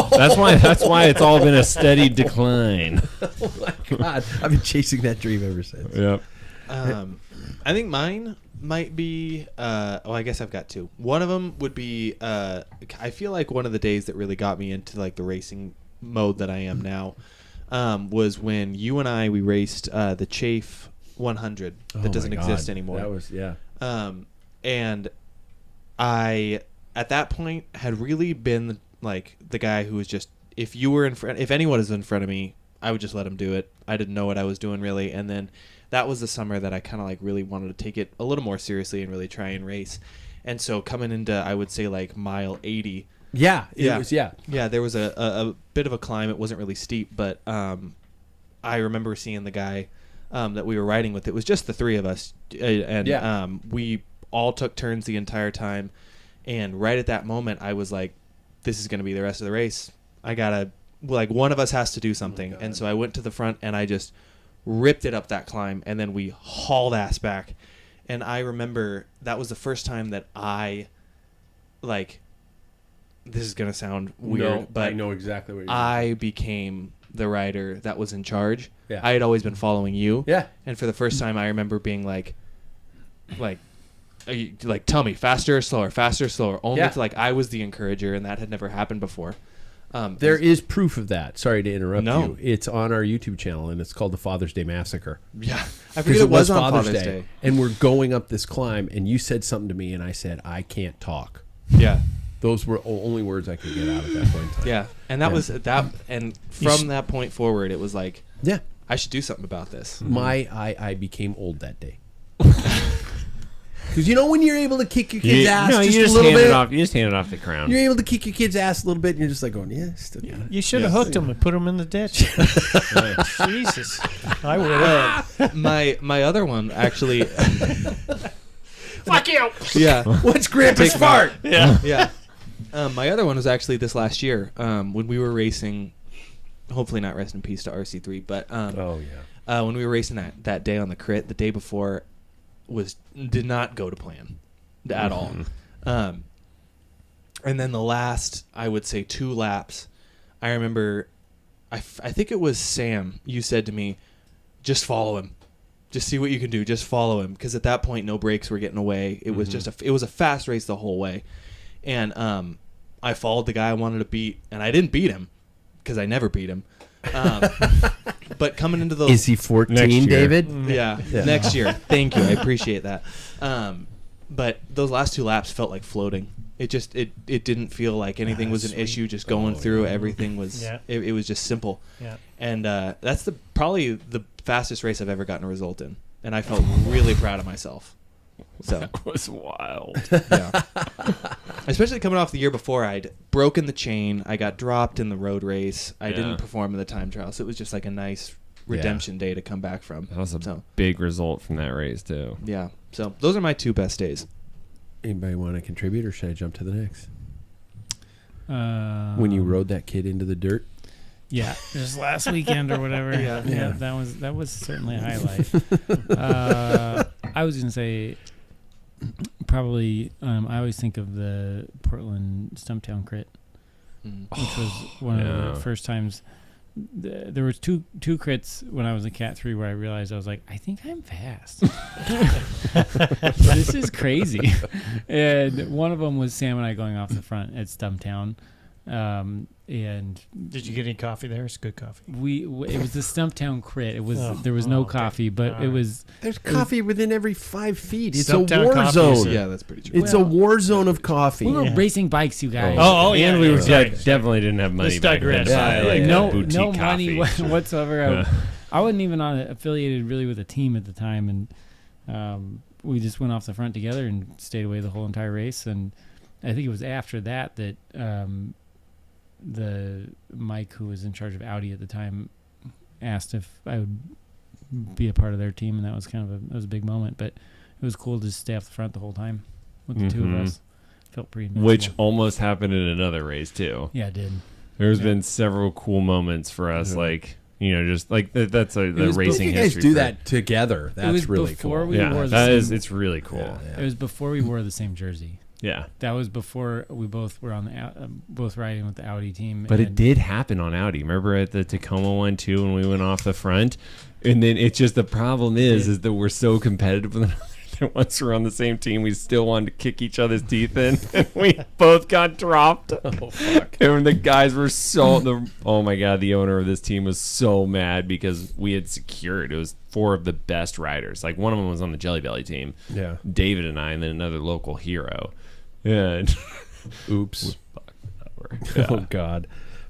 That's why it's all been a steady decline. Oh my God, I've been chasing that dream ever since. Yep. I think mine might be I guess I've got two. One of them would be I feel like one of the days that really got me into like the racing mode that I am now was when you and we raced the Chafe 100 that doesn't exist anymore. That was and I at that point had really been like the guy who was just, if anyone is in front of me, I would just let him do it. I didn't know what I was doing really. And then that was the summer that I kind of like really wanted to take it a little more seriously and really try and race. And so coming into, I would say like mile 80. Yeah. There was a bit of a climb. It wasn't really steep, but I remember seeing the guy that we were riding with. It was just the three of us. We all took turns the entire time. And right at that moment, I was like, this is going to be the rest of the race. I got to, like, one of us has to do something. And so I went to the front and I just ripped it up that climb. And then we hauled ass back. And I remember that was the first time that I, like, this is going to sound weird, but I know exactly what you're I became the rider that was in charge. Yeah. I had always been following you. Yeah. And for the first time, I remember being like, tell me faster or slower, only to like, I was the encourager, and that had never happened before. There is proof of that. Sorry to interrupt No. you. It's on our YouTube channel, and it's called the Father's Day Massacre. Yeah. I forget it was on Father's Day. And we're going up this climb, and you said something to me, and I said, I can't talk. Yeah. Those were only words I could get out at that point in time. Yeah. And that was that. And from that point forward, it was like, Yeah. I should do something about this. I became old that day. Because when you're able to kick your kid's ass you just a just little hand bit, it off. You just hand it off the crown. you're able to kick your kid's ass a little bit, and you're just like going, yeah, still got it. You should have hooked him and put him in the ditch. Jesus, I would have. My other one actually. Fuck you. Yeah. What's Grandpa's fart? Yeah. Yeah. My other one was actually this last year when we were racing. Hopefully not rest in peace to RC3, but when we were racing that day on the crit, the day before did not go to plan at all. And then the last, I would say, 2 laps, I remember, I think it was Sam, you said to me, just follow him. Just see what you can do. Just follow him. Because at that point, no brakes were getting away. It was just it was a fast race the whole way. And I followed the guy I wanted to beat, and I didn't beat him because I never beat him. But coming into those... Is he 14, David? Yeah, next year. Thank you. I appreciate that. But those last 2 laps felt like floating. It just it didn't feel like anything was an sweet. issue. Just going through everything was it was just simple. Yeah. And that's probably the fastest race I've ever gotten a result in, and I felt really proud of myself. So That was wild. yeah, especially coming off the year before, I'd broken the chain. I got dropped in the road race. I didn't perform in the time trial, so it was just like a nice redemption day to come back from. That was a big result from that race too. Yeah. So those are my 2 best days. Anybody want to contribute, or should I jump to the next? When you rode that kid into the dirt? Yeah, just last weekend or whatever. Yeah. That was certainly a highlight. I was gonna say probably. I always think of the Portland Stumptown crit, which was one of the first times. There was two crits when I was in Cat 3 where I realized I was like, I think I'm fast. This is crazy. And one of them was Sam and I going off the front at Stumptown. And Did you get any coffee there? It's good coffee. it was the Stumptown crit. It was there was no coffee, but it was. There's coffee within every 5 feet. It's Stumptown a war coffee zone. Yeah, that's pretty true. It's a war zone of coffee. We were racing bikes, you guys. And we were definitely didn't have money back then. Yeah, Like no coffee. money whatsoever. I wasn't even affiliated really with a team at the time, and we just went off the front together and stayed away the whole entire race. And I think it was after that the Mike, who was in charge of Audi at the time, asked if I would be a part of their team, and that was kind of a big moment. But it was cool to just stay off the front the whole time with the two of us. Felt pretty invincible. Which almost happened in another race too. Yeah, it did. There's been several cool moments for us, like just like that's the racing you guys history. do that together. That's was really before cool. we wore the same- it's really cool. Yeah. It was before we wore the same jersey. Yeah. That was before we both were on the both riding with the Audi team. But it did happen on Audi. Remember at the Tacoma one too when we went off the front? And then it's just the problem is that we're so competitive with that once we're on the same team, we still wanted to kick each other's teeth in. And we both got dropped. Oh, fuck. And the guys were oh my God, the owner of this team was so mad because we had secured. It was 4 of the best riders. Like one of them was on the Jelly Belly team. Yeah. David and I, and then another local hero. Yeah. Oops. Yeah. Oh, God.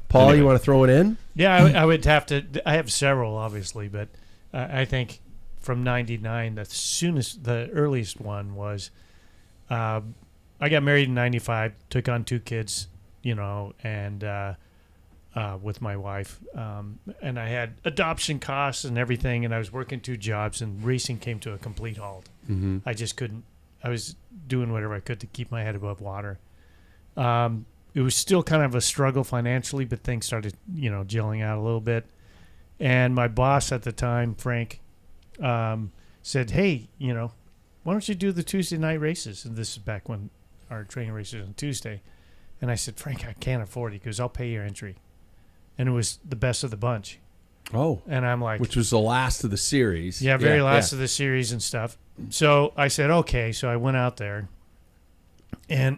Paul, you want to throw it in? Yeah, I would have to. I have several, obviously, but I think from '99, the earliest one was. I got married in '95, took on 2 kids, and with my wife, and I had adoption costs and everything, and I was working 2 jobs, and racing came to a complete halt. Mm-hmm. I just couldn't. I was doing whatever I could to keep my head above water. It was still kind of a struggle financially, but things started, gelling out a little bit. And my boss at the time, Frank, said, "Hey, why don't you do the Tuesday night races?" And this is back when our training races on Tuesday. And I said, "Frank, I can't afford it." He goes, "I'll pay your entry." And it was the best of the bunch. Oh. And I'm like, Which was the last of the series. yeah, very last of the series and stuff. So I said, okay. So I went out there, and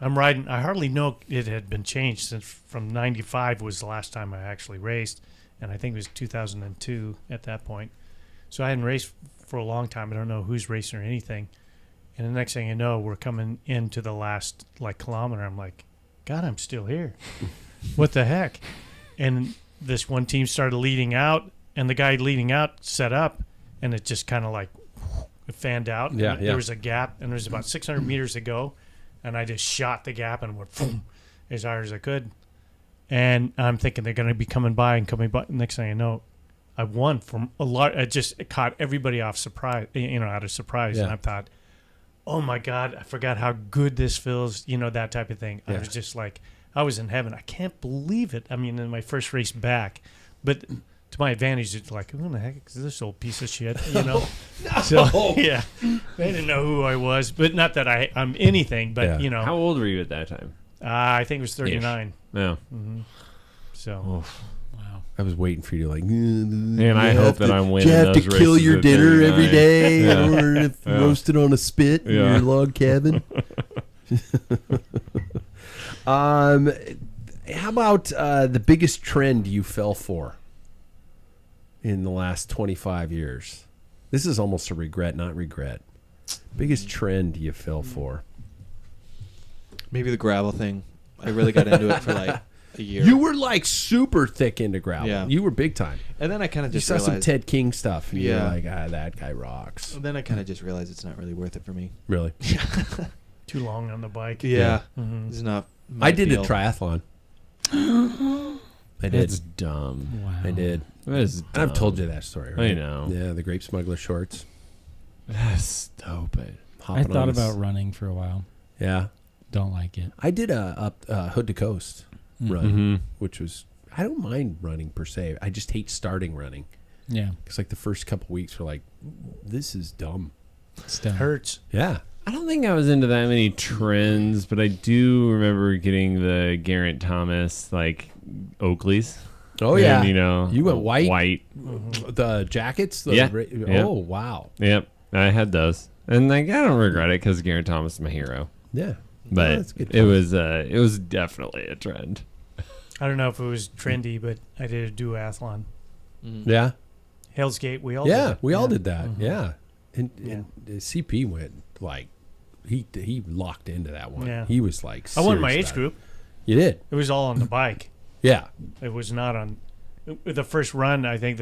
I'm riding. I hardly know it had been changed since from '95 was the last time I actually raced, and I think it was 2002 at that point. So I hadn't raced for a long time. I don't know who's racing or anything. And the next thing you know, we're coming into the last kilometer. I'm like, God, I'm still here. What the heck? And this one team started leading out, and the guy leading out set up, and it just kind of it fanned out. Yeah, There was a gap, and there was about 600 meters to go, and I just shot the gap and went boom, as hard as I could. And I'm thinking they're going to be coming by. Next thing I know, I won from a lot. It caught everybody off surprise, out of surprise. Yeah. And I thought, oh my God, I forgot how good this feels. That type of thing. Yeah. I was just like, I was in heaven. I can't believe it. I mean, in my first race back, but to my advantage, it's like, who the heck is this old piece of shit? No. So yeah, they didn't know who I was, but not that I'm anything. But Yeah. How old were you at that time? I think it was 39. Yeah. Mm-hmm. So Wow. I was waiting for you to And I hope that I'm winning. Do you have to those kill races your at dinner 39? every day Yeah. in order to roast it on a spit in Yeah. your log cabin? How about the biggest trend you fell for in the last 25 years? This is almost a regret, not regret. Biggest trend you fell for? Maybe the gravel thing. I really got into it for like a year. You were like super thick into gravel. Yeah. You were big time. And then I kind of You just saw some realized. Ted King stuff. And you were Yeah. like, that guy rocks. And then I kind of just realized it's not really worth it for me. Really? Too long on the bike. Yeah. Mhm. It's not. My I did deal. a triathlon. I did. It's dumb. Wow. I did. That is And I've dumb. told you that story, right? I know. Yeah, the grape smuggler shorts. That's stupid. I Hopping thought on this- about running for a while. Yeah. Don't like it. I did a hood to coast run, Mm-hmm. which was, I don't mind running per se. I just hate starting running. Yeah. Because like the first couple weeks were like, this is dumb. Still. Hurts. Yeah. I don't think I was into that many trends, but I do remember getting the Geraint Thomas like Oakleys. Oh, And, yeah. you know, You went white? White. The jackets? The Yeah. Yeah. Oh, wow. Yep, I had those, and like I don't regret it because Geraint Thomas is my hero. Yeah. But Oh, that's good. it was definitely a trend. I don't know if it was trendy, but I did a duathlon. Yeah. Hell's Gate. We all did Yeah. it. We all Yeah. did that. Mhm. Yeah. And the CP went like, he locked into that one. Yeah. He was like, I won my serious age about it. group. You did? It was all on the bike. Yeah. It was not on the first run. I think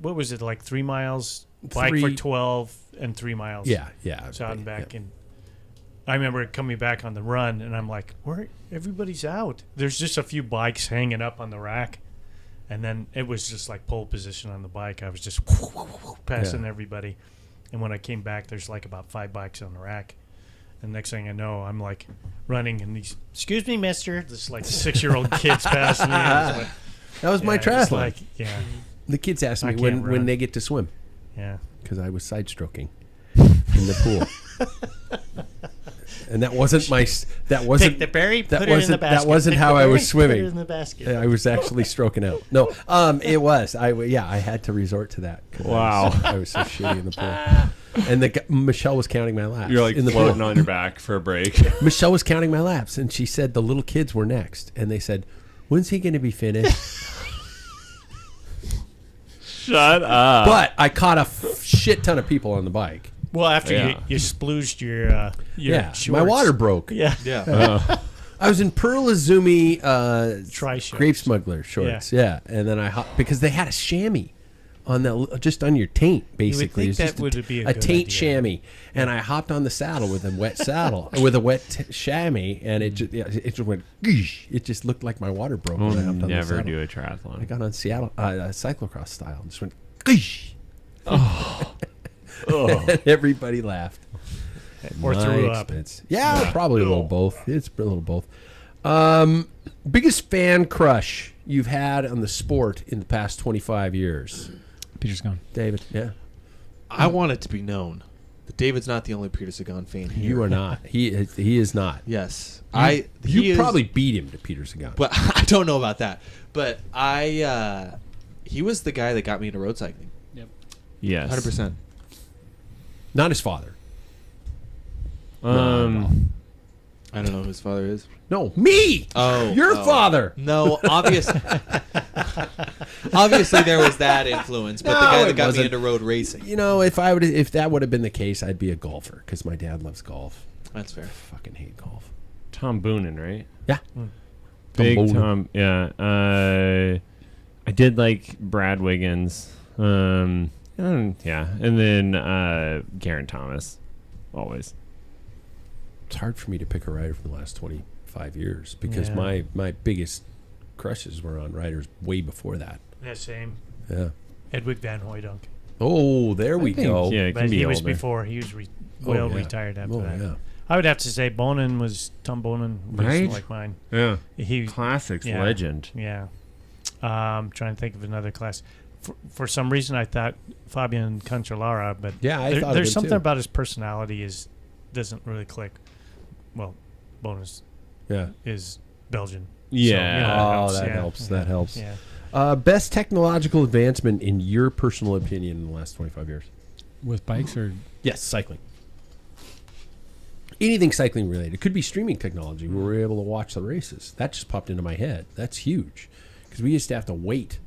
what was it, like 3 miles? Bike for 12 and 3 miles. Yeah. Yeah. So out and Yeah. back. And I remember coming back on the run, and I'm like, where? Everybody's out. There's just a few bikes hanging up on the rack. And then it was just like pole position on the bike. I was just passing everybody. And when I came back, there's like about 5 bikes on the rack. And next thing I know, I'm like running, and these, excuse me, mister. This like 6-year-old kids passing me. It was like, That was my yeah, it triathlon. like, yeah, The kids asked I me can't when run. they get to swim yeah. because I was side stroking in the pool. And that wasn't that wasn't Take the berry, that put it in the wasn't- that basket. wasn't Take how the I berry, was Put swimming. it in the basket. I was actually stroking out. No, it was. I had to resort to that. 'cause Wow. I was so shitty in the pool. And Michelle was counting my laps. You're like in the floating pool. on your back for a break. Michelle was counting my laps, and she said the little kids were next, and they said, "When's he going to be finished?" Shut up. But I caught a shit ton of people on the bike. Well, after Yeah. you splooged your Yeah, shorts. my water broke. Yeah, Yeah. I was in Pearl Izumi Tri shorts. grape smuggler shorts. Yeah, and then I hopped because they had a chamois on just on your taint, basically. think It's just that would be a a good taint idea. chamois, and I hopped on the saddle with a wet saddle with a wet chamois, and it just went. Goosh. It just looked like my water broke We'll when I hopped on the never saddle. do a I triathlon. got on Seattle cyclocross style and just went. Goosh. And everybody laughed. Or My threw up. expense. Yeah, probably a little both. It's a little both. Biggest fan crush you've had on the sport in the past 25 years? Peter's gone. David, yeah. I want it to be known that David's not the only Peter Sagan fan here. You are not. He is not. Yes. You probably beat him to Peter Sagan. But I don't know about that. But he was the guy that got me into road cycling. Yes. 100%. Not his father. I don't know who his father is. No, me. Oh, Your father. No, obviously there was that influence, but the No, guy it that got wasn't. me into road racing. You know, if that would have been the case, I'd be a golfer because my dad loves golf. That's fair. Fucking hate golf. Tom Boonen, right? Yeah. Big Boonen. Tom. Yeah. I did like Brad Wiggins. Yeah, and then Geraint Thomas, always. It's hard for me to pick a rider from the last 25 years because Yeah. my biggest crushes were on riders way before that. Yeah, same. Yeah. Edwig Van Hooydonk. Oh, there we go. Yeah, it can But be he was older. before. He was Oh, well yeah. retired after Oh, that. yeah. I would have to say Tom Bonin was Right? like mine. Yeah. He, Classics, yeah. legend. yeah. Trying to think of another class. For some reason, I thought Fabian Cancellara, but Yeah, I thought of there's him something too. about his personality doesn't really click. Well, Bonus Yeah. is Belgian. Yeah. Oh, that helps. That helps. Yeah. Best technological advancement in your personal opinion in the last 25 years? With bikes or Yes, cycling. Anything cycling related. It could be streaming technology where we're able to watch the races. That just popped into my head. That's huge. Because we used to have to wait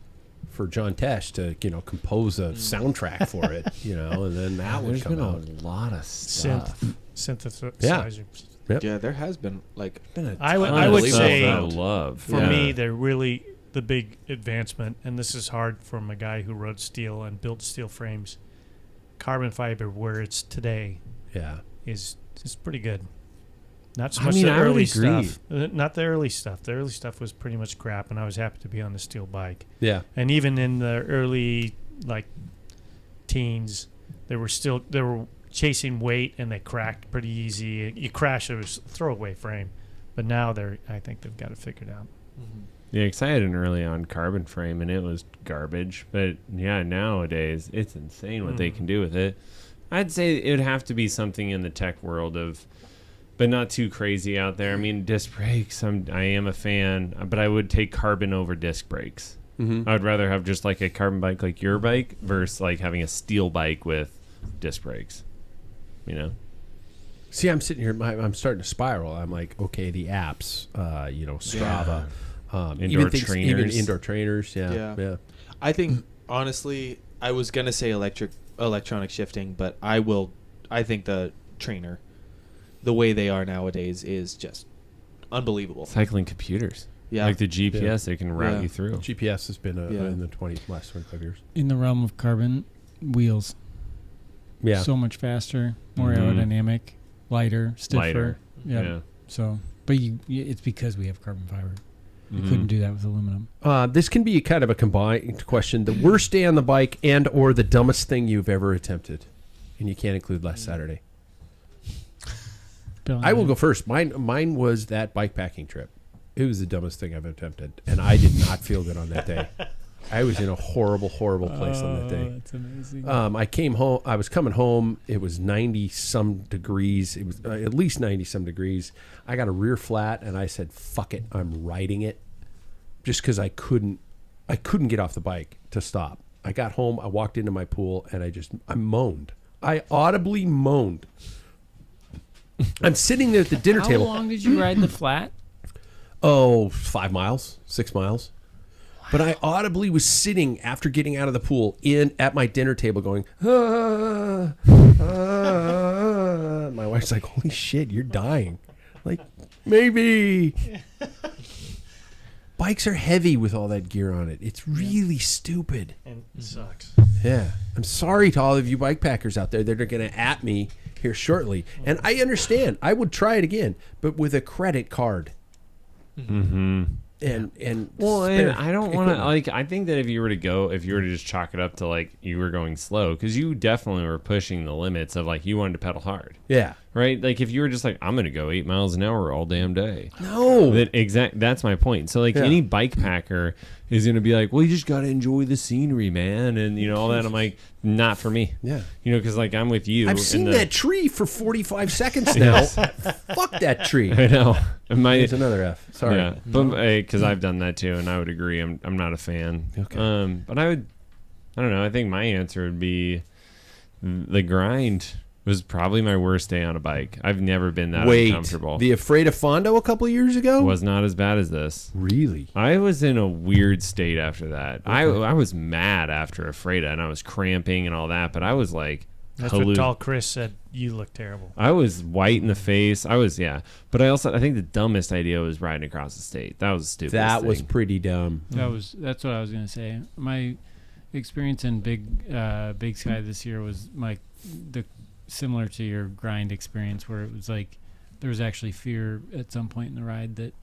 for John Tesh to, compose a soundtrack for it, and then that would There's come been out. a lot of stuff. Synthesizer. Yep. Yeah, there has been like I would say I love for me, they're really the big advancement, and this is hard from a guy who rode steel and built steel frames. Carbon fiber, where it's today, is pretty good. Not so much the early stuff. Not the early stuff. The early stuff was pretty much crap, and I was happy to be on the steel bike. Yeah. And even in the early teens, they were chasing weight, and they cracked pretty easy. You crash, it was a throwaway frame, but now I think they've got it figured out. Mm-hmm. Yeah, because I had an early on carbon frame, and it was garbage. But, yeah, nowadays, it's insane what they can do with it. I'd say it would have to be something in the tech world but not too crazy out there. I mean, disc brakes, I am a fan, but I would take carbon over disc brakes. Mm-hmm. I would rather have just like a carbon bike like your bike versus like having a steel bike with disc brakes, See, I'm sitting here, I'm starting to spiral. I'm like, okay, the apps, Strava. Indoor trainers. Even indoor trainers, yeah. I think honestly, I was gonna say electronic shifting, but I think the trainer, the way they are nowadays, is just unbelievable. Cycling computers, yeah, like the GPS, they can route you through. GPS has been in the last 25 years. In the realm of carbon, wheels. Yeah, so much faster, more aerodynamic, lighter, stiffer. Yeah. So, but it's because we have carbon fiber. You couldn't do that with aluminum. This can be kind of a combined question. The worst day on the bike and or the dumbest thing you've ever attempted. And you can't include last Saturday. I will go first. Mine was that bike packing trip. It was the dumbest thing I've attempted. And I did not feel good on that day. I was in a horrible, horrible place on that day. That's amazing. I came home. I was coming home. It was 90-some degrees. It was at least 90-some degrees. I got a rear flat, and I said, fuck it. I'm riding it just because I couldn't get off the bike to stop. I got home. I walked into my pool, and I moaned. I audibly moaned. I'm sitting there at the dinner table. How long did you ride the flat? 5 miles, 6 miles. But I audibly was sitting after getting out of the pool at my dinner table going, My wife's like, holy shit, you're dying. Like, maybe. Bikes are heavy with all that gear on it. It's really stupid. And it sucks. Yeah. I'm sorry to all of you bike packers out there that are going to at me here shortly. And I understand. I would try it again, but with a credit card. Mm-hmm. And I don't want to I think that if you were to just chalk it up to you were going slow, because you definitely were pushing the limits of you wanted to pedal hard. Yeah. Right? If you were just I'm going to go 8 miles an hour all damn day. No. That's my point. So any bike packer is going to be well, you just got to enjoy the scenery, man, and all that. I'm like, not for me. Yeah. Because I'm with you. I've seen that tree for 45 seconds now. Fuck that tree. I know. There's another F. Sorry. Yeah, but because I've done that too, and I would agree. I'm not a fan. Okay. But I don't know. I think my answer would be the grind was probably my worst day on a bike. I've never been that uncomfortable. The Afraid of Fondo a couple of years ago was not as bad as this. Really? I was in a weird state after that. Okay. I was mad after Afraid, and I was cramping and all that. But I was that's what tall Chris said. You look terrible. I was white in the face. But I think the dumbest idea was riding across the state. That was stupid. That was pretty dumb. That's what I was gonna say. My experience in Big Sky this year was similar to your grind experience, where it was there was actually fear at some point in the ride that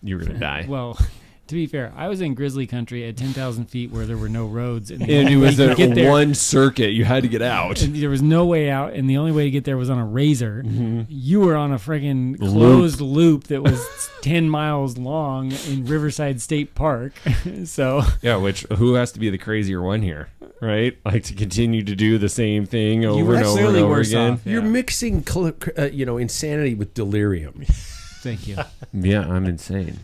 you were gonna die. Well, to be fair, I was in grizzly country at 10,000 feet where there were no roads. And it was one circuit. You had to get out. And there was no way out, and the only way to get there was on a razor. Mm-hmm. You were on a friggin' closed loop that was 10 miles long in Riverside State Park. So yeah, who has to be the crazier one here, right? To continue to do the same thing over and over and over again. Off, yeah. You're mixing insanity with delirium. Thank you. Yeah, I'm insane.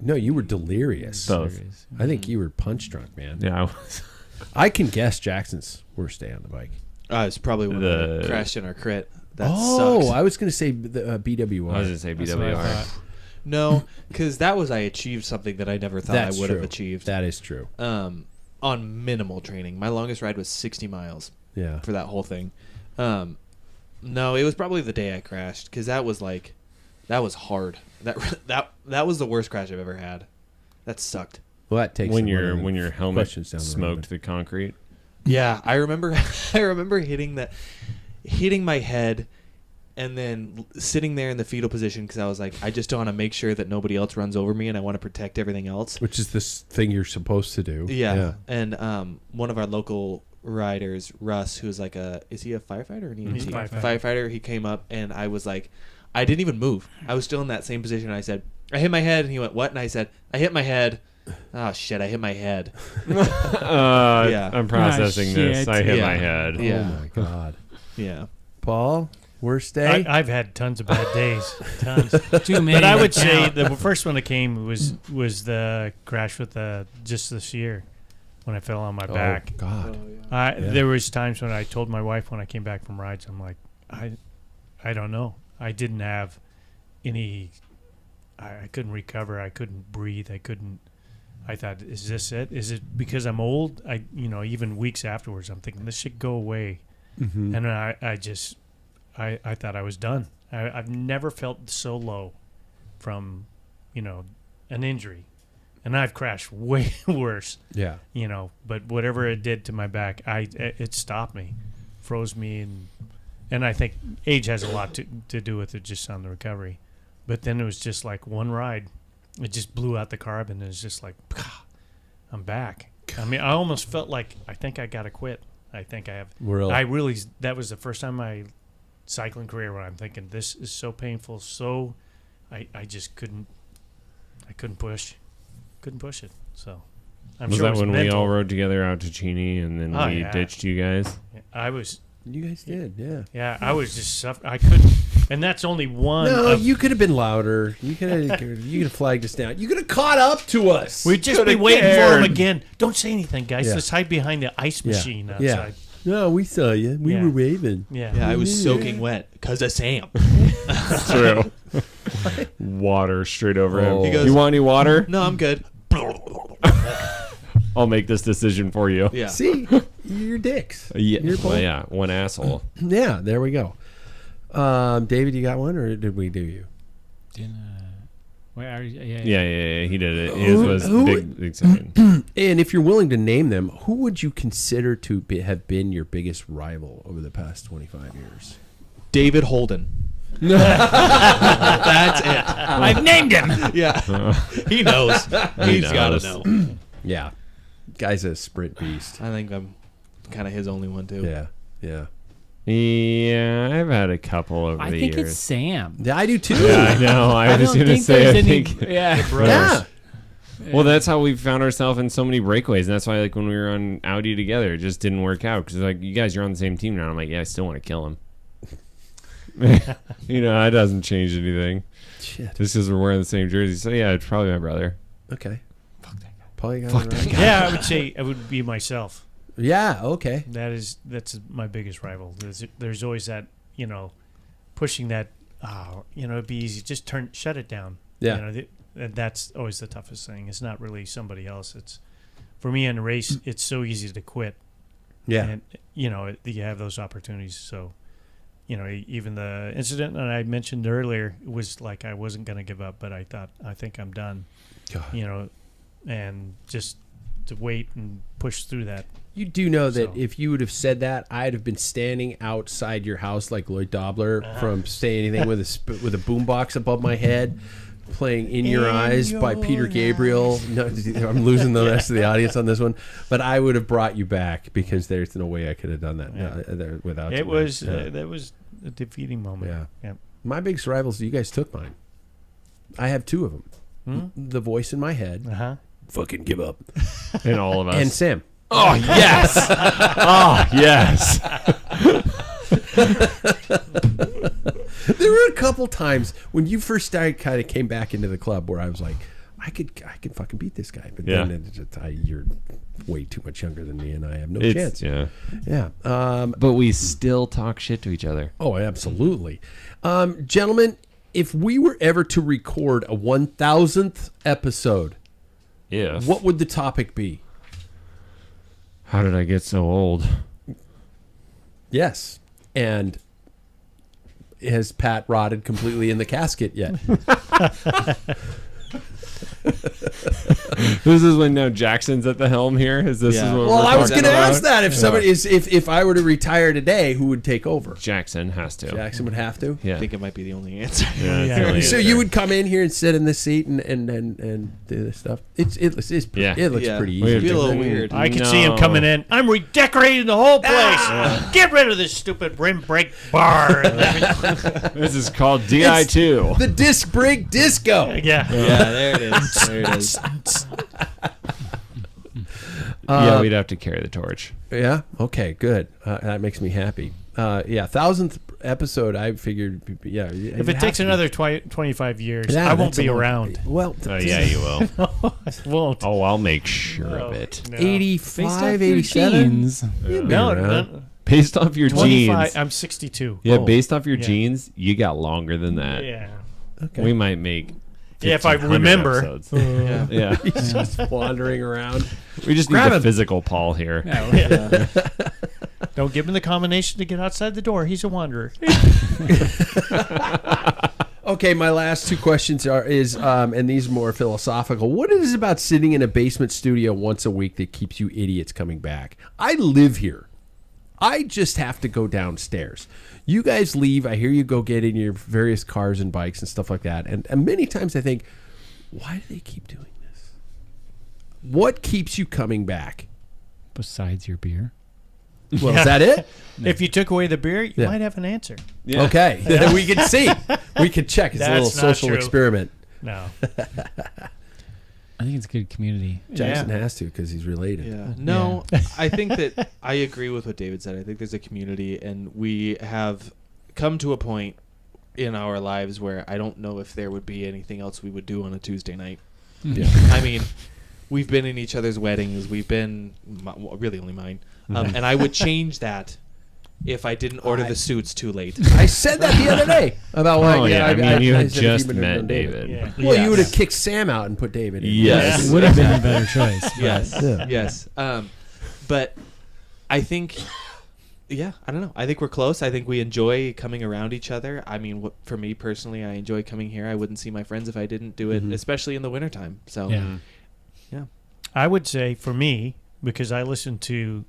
No, you were delirious. Both. I think you were punch drunk, man. Yeah, I was. I can guess Jackson's worst day on the bike. It's probably when we crashed in our crit. That sucks. sucks. I was going to say the BWR. I was going to say BWR. No, because that was I achieved something that I never thought I would have achieved. That is true. On minimal training. My longest ride was 60 miles. Yeah. For that whole thing. No, it was probably the day I crashed, because that was That was hard. That was the worst crash I've ever had. That sucked. Well, that takes when some your of the when your helmet questions down the road, smoked but- the concrete. Yeah, I remember hitting my head and then sitting there in the fetal position because I was like, I just don't want to make sure that nobody else runs over me, and I want to protect everything else. Which is this thing you're supposed to do. Yeah. And one of our local riders, Russ, who's like is he a firefighter or an EMT? He's a firefighter. Firefighter. He came up and I was like, I didn't even move. I was still in that same position. I said, I hit my head, and he went, what? And I said, I hit my head. Oh shit! I hit my head. Yeah. I'm processing this. shit. I hit Yeah. my head. Yeah. Oh my God. Yeah. Paul, worst day? I've had tons of bad days, tons. Too many. But I would to say count. the first one that came was the crash with just this year when I fell on my back. Oh God. Yeah. Yeah. There was times when I told my wife when I came back from rides, I'm like, I don't know. I didn't have any. I couldn't recover. I couldn't breathe. I thought, is this it? Is it because I'm old? Even weeks afterwards, I'm thinking this should go away. Mm-hmm. And I thought I was done. I've never felt so low from, an injury. And I've crashed way worse, Yeah. but whatever it did to my back, it stopped me, froze me. And I think age has a lot to do with it just on the recovery. But then it was just like one ride. It just blew out the carb, and it was just like, I'm back. I mean, I almost felt like I think I got to quit. I think I have. Really? That was the first time in my cycling career where I'm thinking, this is so painful. So I just couldn't push it. So I'm Was sure it that was when we mental. all rode together out to Cheney and then Oh, we yeah. ditched you guys? I was, You guys did, yeah. yeah, I was just suffering. I couldn't, and that's only one. No, of, you could have been louder. You could have flagged us down. You could have caught up to us. we'd just be Coulda waiting for cared. him again. Don't say anything, guys. Yeah. Let's hide behind the ice Yeah. machine Yeah. outside. No, we saw you. We Yeah. were waving. Yeah. Yeah, I was soaking wet because of Sam. True. Water straight over him. Oh. He goes- You want any water? No, I'm good. I'll make this decision for you. Yeah. See, you're dicks. Yeah. You're both- Well, yeah. One asshole. Yeah, there we go. David, you got one, or did we do you? Yeah. He did it. His was Who- big second. And if you're willing to name them, who would you consider to have been your biggest rival over the past 25 years? David Holden. That's it. I've named him. Yeah. He knows. He's got knows. to know. Yeah. Guy's a sprint beast. I think I'm kind of his only one, too. Yeah. Yeah. Yeah, I've had a couple over I the think years. it's Sam. Yeah, I do too. Yeah, I know. I was don't going to think say, there's I any. think. Yeah. Yeah. Well, that's how we found ourselves in so many breakaways, and that's why, like, when we were on Audi together, it just didn't work out because, like, you guys, you're on the same team now. I'm like, yeah, I still want to kill him. That doesn't change anything. Shit. Just because we're wearing the same jersey. So yeah, it's probably my brother. Okay. Fuck that guy. Paul, you got it right? Yeah, I would say it would be myself. Yeah. Okay. That's my biggest rival. There's always that, pushing that. It'd be easy. Just shut it down. Yeah. And that's always the toughest thing. It's not really somebody else. It's for me in a race. It's so easy to quit. Yeah. And you have those opportunities. So, even the incident that I mentioned earlier was like I wasn't going to give up, but I think I'm done. God. And just to wait and push through that. You do know that So- if you would have said that, I'd have been standing outside your house like Lloyd Dobler from Say Anything with a boombox above my head, playing "In Your Eyes" by Peter Gabriel. No, I'm losing the rest of the audience on this one, but I would have brought you back because there's no way I could have done that without you. It was Yeah. that was a defeating moment. Yeah. My biggest rivals, you guys took mine. I have two of them. The voice in my head, Uh-huh. fucking give up, And all of us. and Sam. Oh, yes. Oh, yes. There were a couple times when you first started, kind of came back into the club where I was like, I could fucking beat this guy, but then you're way too much younger than me, and I have no chance. Yeah. Yeah. But we still talk shit to each other. Oh, absolutely. Gentlemen, if we were ever to record a 1000th episode, what would the topic be? How did I get so old? Yes. And has Pat rotted completely in the casket yet? This is when now Jackson's at the helm here. Is this Yeah. is what Well, we're I was talking going to about? ask that if somebody is if I were to retire today, who would take over? Jackson has to. Jackson would have to. Yeah. I think it might be the only answer. Yeah, it's Yeah. the only So answer. you would come in here and sit in this seat and do this stuff. It looks pretty, Yeah. it looks Yeah. pretty Weird. easy. It'd be a little Mm. weird. I can see him No. coming in. I'm redecorating the whole place. Get rid of this stupid rim brake bar. This is called DI2. The disc brake disco. Yeah. Yeah, there it is. There it is. Yeah, we'd have to carry the torch. Yeah. Okay. Good. That makes me happy. Yeah. 1,000th episode. I figured. Yeah. If it takes another 25 years, Yeah, I won't that's a be long- around. Well, Yeah, you will. I won't. Oh, I'll make sure of it. No. 85, 87. Genes. No, around. no. Based off your 25. genes. I'm 62. Yeah, Oh. based off your Yeah. genes, you got longer than that. Yeah. Okay. We might make. Yeah, if I 1,500 remember. episodes. Yeah. Yeah. He's just wandering around. We just Grab need the him. physical Paul here. Yeah. Don't give him the combination to get outside the door. He's a wanderer. Okay, my last two questions is and these are more philosophical. What is it about sitting in a basement studio once a week that keeps you idiots coming back? I live here. I just have to go downstairs. You guys leave. I hear you go get in your various cars and bikes and stuff like that. And many times I think, why do they keep doing this? What keeps you coming back? Besides your beer. Well, is that it? If you took away the beer, you Yeah. might have an answer. Yeah. Okay. We can see. We can check. It's a little That's not social true. experiment. No. I think it's good community. Jackson Yeah. has to because he's related. Yeah. No, I think that I agree with what David said. I think there's a community, and we have come to a point in our lives where I don't know if there would be anything else we would do on a Tuesday night. Yeah. I mean, we've been in each other's weddings. We've been, well, really only mine. And I would change that if I didn't order the suits too late. I said that the other day about why. Oh, yeah. I mean, you had said if just you would have met done David. Yeah. Well, Yes. you would have kicked Sam out and put David in. Yes. It would have been a better choice. but- Yes. Yeah. Yes. But I think, yeah, I don't know. I think we're close. I think we enjoy coming around each other. I mean, for me personally, I enjoy coming here. I wouldn't see my friends if I didn't do it, especially in the wintertime. So, Yeah. yeah. I would say for me, because I listened to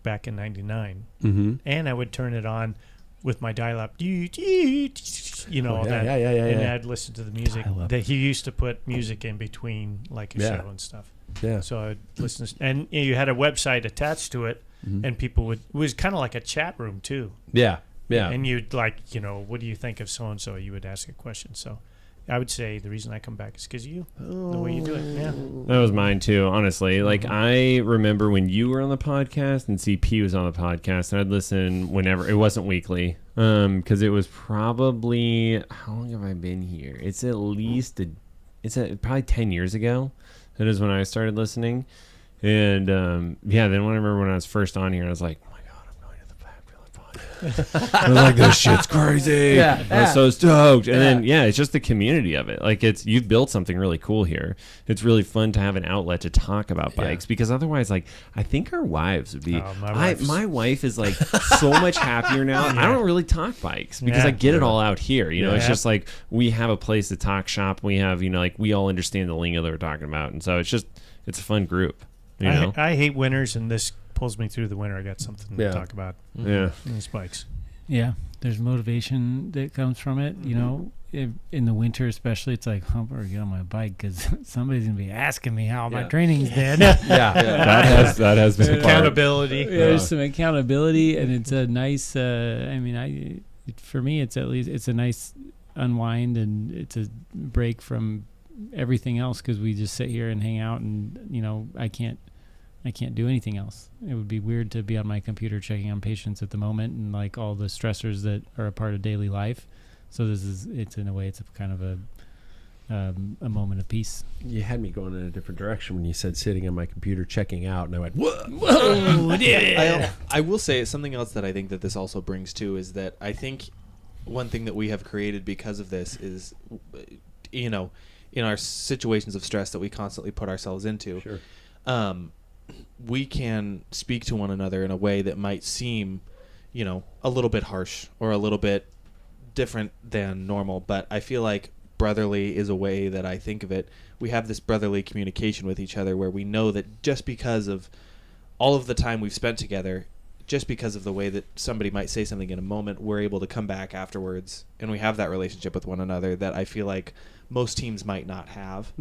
back in 99, Mm-hmm. and I would turn it on with my dial-up, you know, all that. Yeah. And I'd listen to the music. Dial-up. That he used to put music in between, like a Yeah. show and stuff. Yeah. So I'd listen, and you had a website attached to it, and people would. It was kind of like a chat room too. Yeah. Yeah. And you'd like, what do you think of so and so? You would ask a question. So I would say the reason I come back is because of you, the way you do it. Yeah. That was mine too, honestly. Like, I remember when you were on the podcast and CP was on the podcast, and I'd listen whenever. It wasn't weekly, because it was probably, how long have I been here? It's at least probably 10 years ago. That is when I started listening. And yeah, then when I remember when I was first on here, I was like, oh my God, I'm going to the Packfiller Podcast. I was like, this shit's crazy. Yeah. I was so stoked. And then, yeah, it's just the community of it. Like, you've built something really cool here. It's really fun to have an outlet to talk about bikes, because otherwise, like, I think our wives would be. My wife is like so much happier now. I don't really talk bikes because I get it all out here. It's just like we have a place to talk shop. We have, like, we all understand the lingo that we're talking about. And so it's a fun group. I hate winters, and this pulls me through the winter. I got something to talk about. Yeah. These bikes. Yeah, there's motivation that comes from it. In the winter especially, it's like, I'm going to get on my bike because somebody's going to be asking me how my training's been. Yeah. That has been Accountability. There's some accountability, and it's a nice. For me, it's at least it's a nice unwind, and it's a break from everything else because we just sit here and hang out, and I can't do anything else. It would be weird to be on my computer checking on patients at the moment and like all the stressors that are a part of daily life. So it's in a way, it's a kind of a moment of peace. You had me going in a different direction when you said sitting on my computer checking out, and I went, whoa. I will say something else that I think that this also brings to is that I think one thing that we have created because of this is, in our situations of stress that we constantly put ourselves into, we can speak to one another in a way that might seem, a little bit harsh or a little bit different than normal, but I feel like brotherly is a way that I think of it. We have this brotherly communication with each other where we know that just because of all of the time we've spent together, just because of the way that somebody might say something in a moment, we're able to come back afterwards, and we have that relationship with one another that I feel like most teams might not have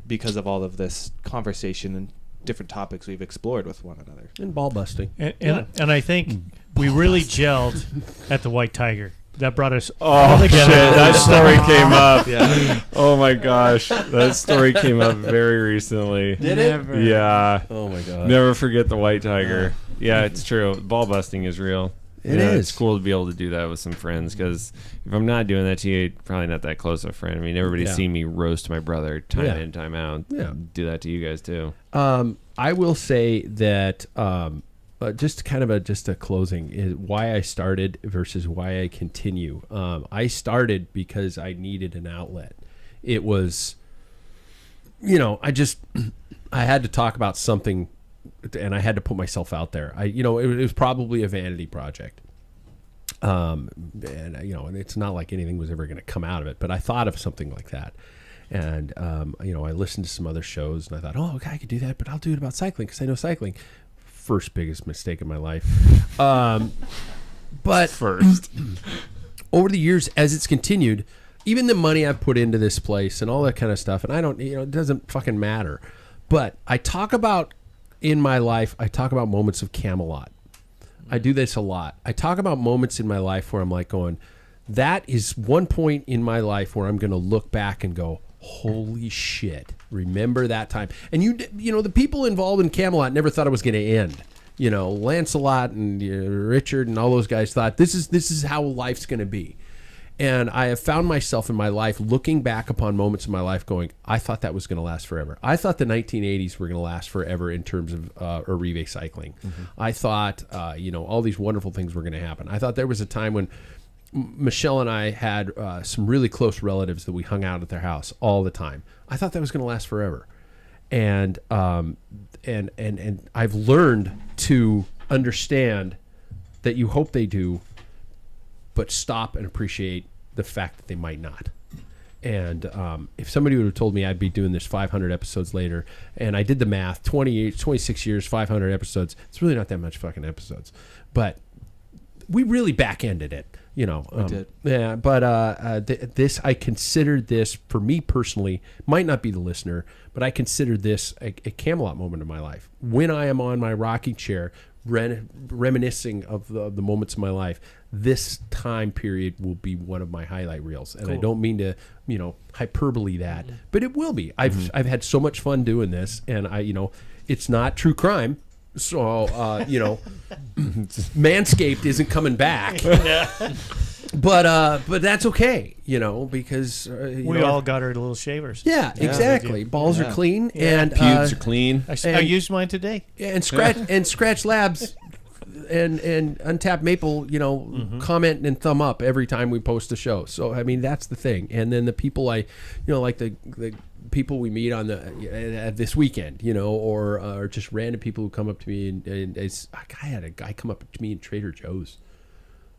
because of all of this conversation and different topics we've explored with one another. And ball busting. And I think we really gelled at the White Tiger. That brought us Oh, shit. That story came up. Yeah. Oh, my gosh. That story came up very recently. Did it? Yeah. Oh, my God. Never forget the White Tiger. Yeah, it's true. Ball busting is real. It Yeah, is. It's cool to be able to do that with some friends because if I'm not doing that to you, probably not that close of a friend. I mean, everybody's seen me roast my brother time in, time out. Yeah. Do that to you guys too. I will say that just kind of just a closing is why I started versus why I continue. I started because I needed an outlet. It was, I had to talk about something, and I had to put myself out there. It was probably a vanity project. And it's not like anything was ever going to come out of it, but I thought of something like that. And, I listened to some other shows and I thought, oh, okay, I could do that, but I'll do it about cycling because I know cycling. First biggest mistake in my life. But First. over the years, as it's continued, even the money I've put into this place and all that kind of stuff, and I don't, it doesn't fucking matter. But I talk about, in my life, I talk about moments of Camelot. I do this a lot. I talk about moments in my life where I'm like going, that is one point in my life where I'm going to look back and go, holy shit, remember that time. And the people involved in Camelot never thought it was going to end. Lancelot and Richard and all those guys thought this is how life's going to be. And I have found myself in my life looking back upon moments in my life going, I thought that was going to last forever. I thought the 1980s were going to last forever in terms of Arrivee Cycling. I thought, all these wonderful things were going to happen. I thought there was a time when Michelle and I had some really close relatives that we hung out at their house all the time. I thought that was going to last forever. And I've learned to understand that you hope they do, but stop and appreciate the fact that they might not. And if somebody would have told me I'd be doing this 500 episodes later, and I did the math, 26 years, 500 episodes, it's really not that much fucking episodes. But we really back-ended it, We did. Yeah, but I consider this, for me personally, might not be the listener, but I consider this a Camelot moment in my life. When I am on my rocking chair, reminiscing of the moments of my life, this time period will be one of my highlight reels. And I don't mean to, hyperbole that, but it will be. I've had so much fun doing this, and it's not true crime. So, Manscaped isn't coming back. But that's okay, because we all got our little shavers. Yeah, exactly. Balls are clean and Pubes are clean. I used mine today. and Scratch Labs and Untapped Maple, comment and thumb up every time we post a show. So I mean that's the thing. And then the people like the people we meet on this weekend, or just random people who come up to me and I had a guy come up to me in Trader Joe's,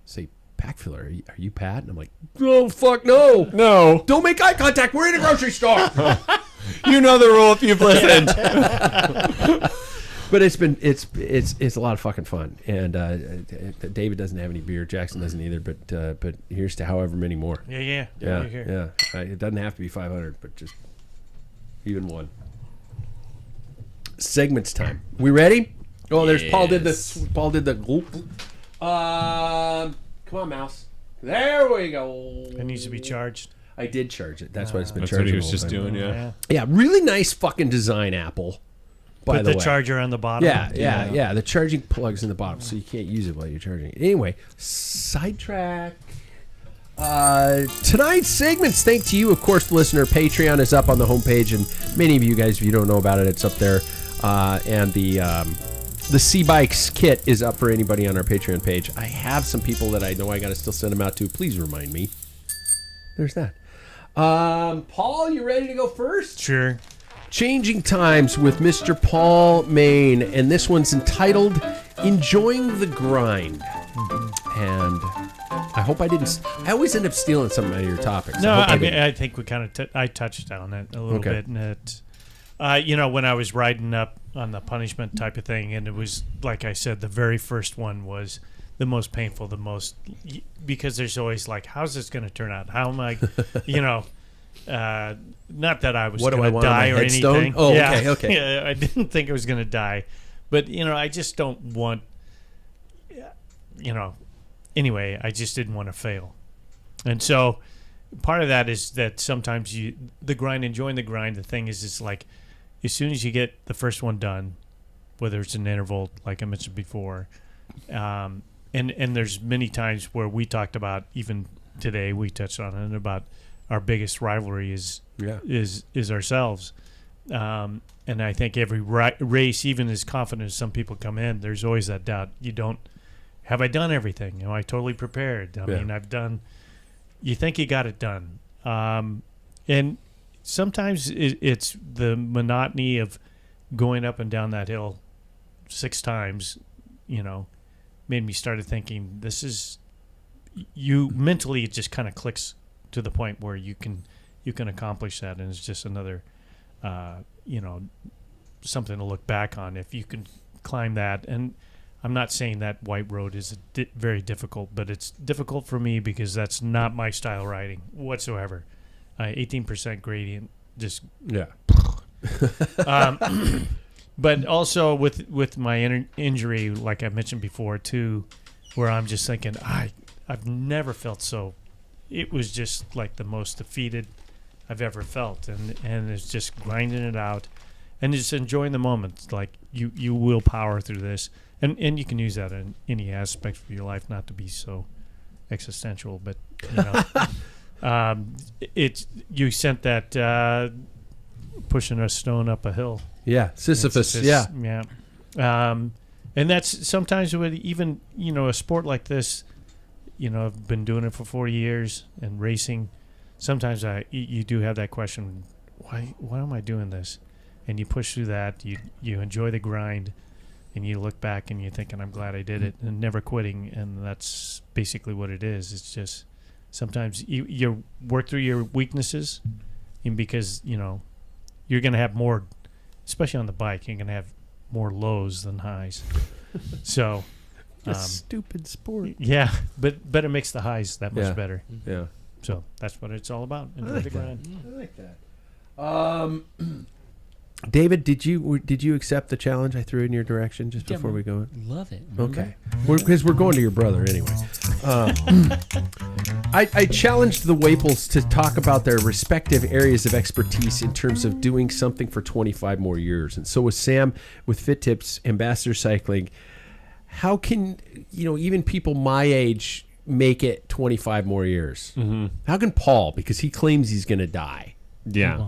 say, Packfiller, are you Pat? And I'm like, oh fuck no, don't make eye contact. We're in a grocery store. You know the rule if you've listened. But it's a lot of fucking fun. And David doesn't have any beer. Jackson doesn't either. But here's to however many more. Yeah. It doesn't have to be 500, but just even one. Segments time. We ready? Oh, there's Paul did the. Come on, mouse. There we go. It needs to be charged. I did charge it. That's why it's been That's charging. what he was all just the time. doing, yeah. Yeah, really nice fucking design, Apple. By Put the the way. charger on the bottom. Yeah. The charging plug's in the bottom, so you can't use it while you're charging it. Anyway, sidetrack. Tonight's segments, thanks to you, of course, the listener. Patreon is up on the homepage, and many of you guys, if you don't know about it, it's up there. And the C-Bikes kit is up for anybody on our Patreon page. I have some people that I know I got to still send them out to. Please remind me. There's that. Paul, you ready to go first? Sure. Changing Times with Mr. Paul Main, and this one's entitled Enjoying the Grind. And I hope I didn't. I always end up stealing some of your topics. No, I, I think we kind of I touched on it a little bit, and it, when I was riding up on the punishment type of thing, and it was like I said, the very first one was the most painful, because there's always like, how's this going to turn out? How am I, not that I was What do I going to want on die my or headstone? anything. Oh, yeah. okay. Yeah, I didn't think I was going to die, but I just don't want, anyway, I just didn't want to fail. And so part of that is that sometimes enjoying the grind, the thing is, it's like, as soon as you get the first one done, whether it's an interval, like I mentioned before, and there's many times where we talked about, even today we touched on it, about our biggest rivalry is ourselves. And I think every race, even as confident as some people come in, there's always that doubt. Have I done everything? Am I totally prepared? I mean, you think you got it done. And sometimes it's the monotony of going up and down that hill 6 times, made me started thinking, mentally it just kind of clicks to the point where you can accomplish that, and it's just another something to look back on if you can climb that. And I'm not saying that white road is very difficult, but it's difficult for me because that's not my style riding whatsoever. 18% gradient, just but also with my injury, like I mentioned before too, where I'm just thinking, I've never felt so. It was just like the most defeated I've ever felt, and it's just grinding it out, and just enjoying the moment. Like you will power through this, and you can use that in any aspect of your life, not to be so existential, but you sent that pushing a stone up a hill. Yeah, Sisyphus. Yeah. And that's sometimes with even a sport like this. I've been doing it for 40 years and racing. Sometimes you do have that question, why am I doing this? And you push through that. You enjoy the grind, and you look back and you're thinking, I'm glad I did it, and never quitting. And that's basically what it is. It's just sometimes you work through your weaknesses, and because you're going to have more, especially on the bike, you're going to have more lows than highs. So a stupid sport. Yeah, but it makes the highs that much better. Yeah. So that's what it's all about. Enjoy the grind. I like that. David, did you accept the challenge I threw in your direction just before we go? Love it. Okay. Because we're going to your brother anyway. I challenged the Waples to talk about their respective areas of expertise in terms of doing something for 25 more years. And so with Sam, with Fit Tips, Ambassador Cycling, how can, even people my age make it 25 more years? Mm-hmm. How can Paul, because he claims he's going to die? Yeah.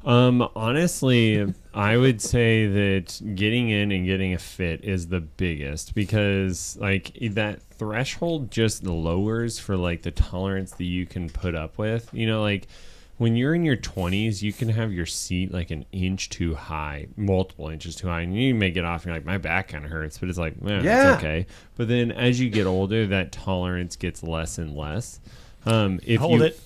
Honestly, I would say that getting in and getting a fit is the biggest, because like that threshold just lowers for like the tolerance that you can put up with. Like when you're in your 20s, you can have your seat like an inch too high, multiple inches too high, and you may get off and you're like, my back kind of hurts, but it's like, it's okay. But then as you get older, that tolerance gets less and less. Hold it.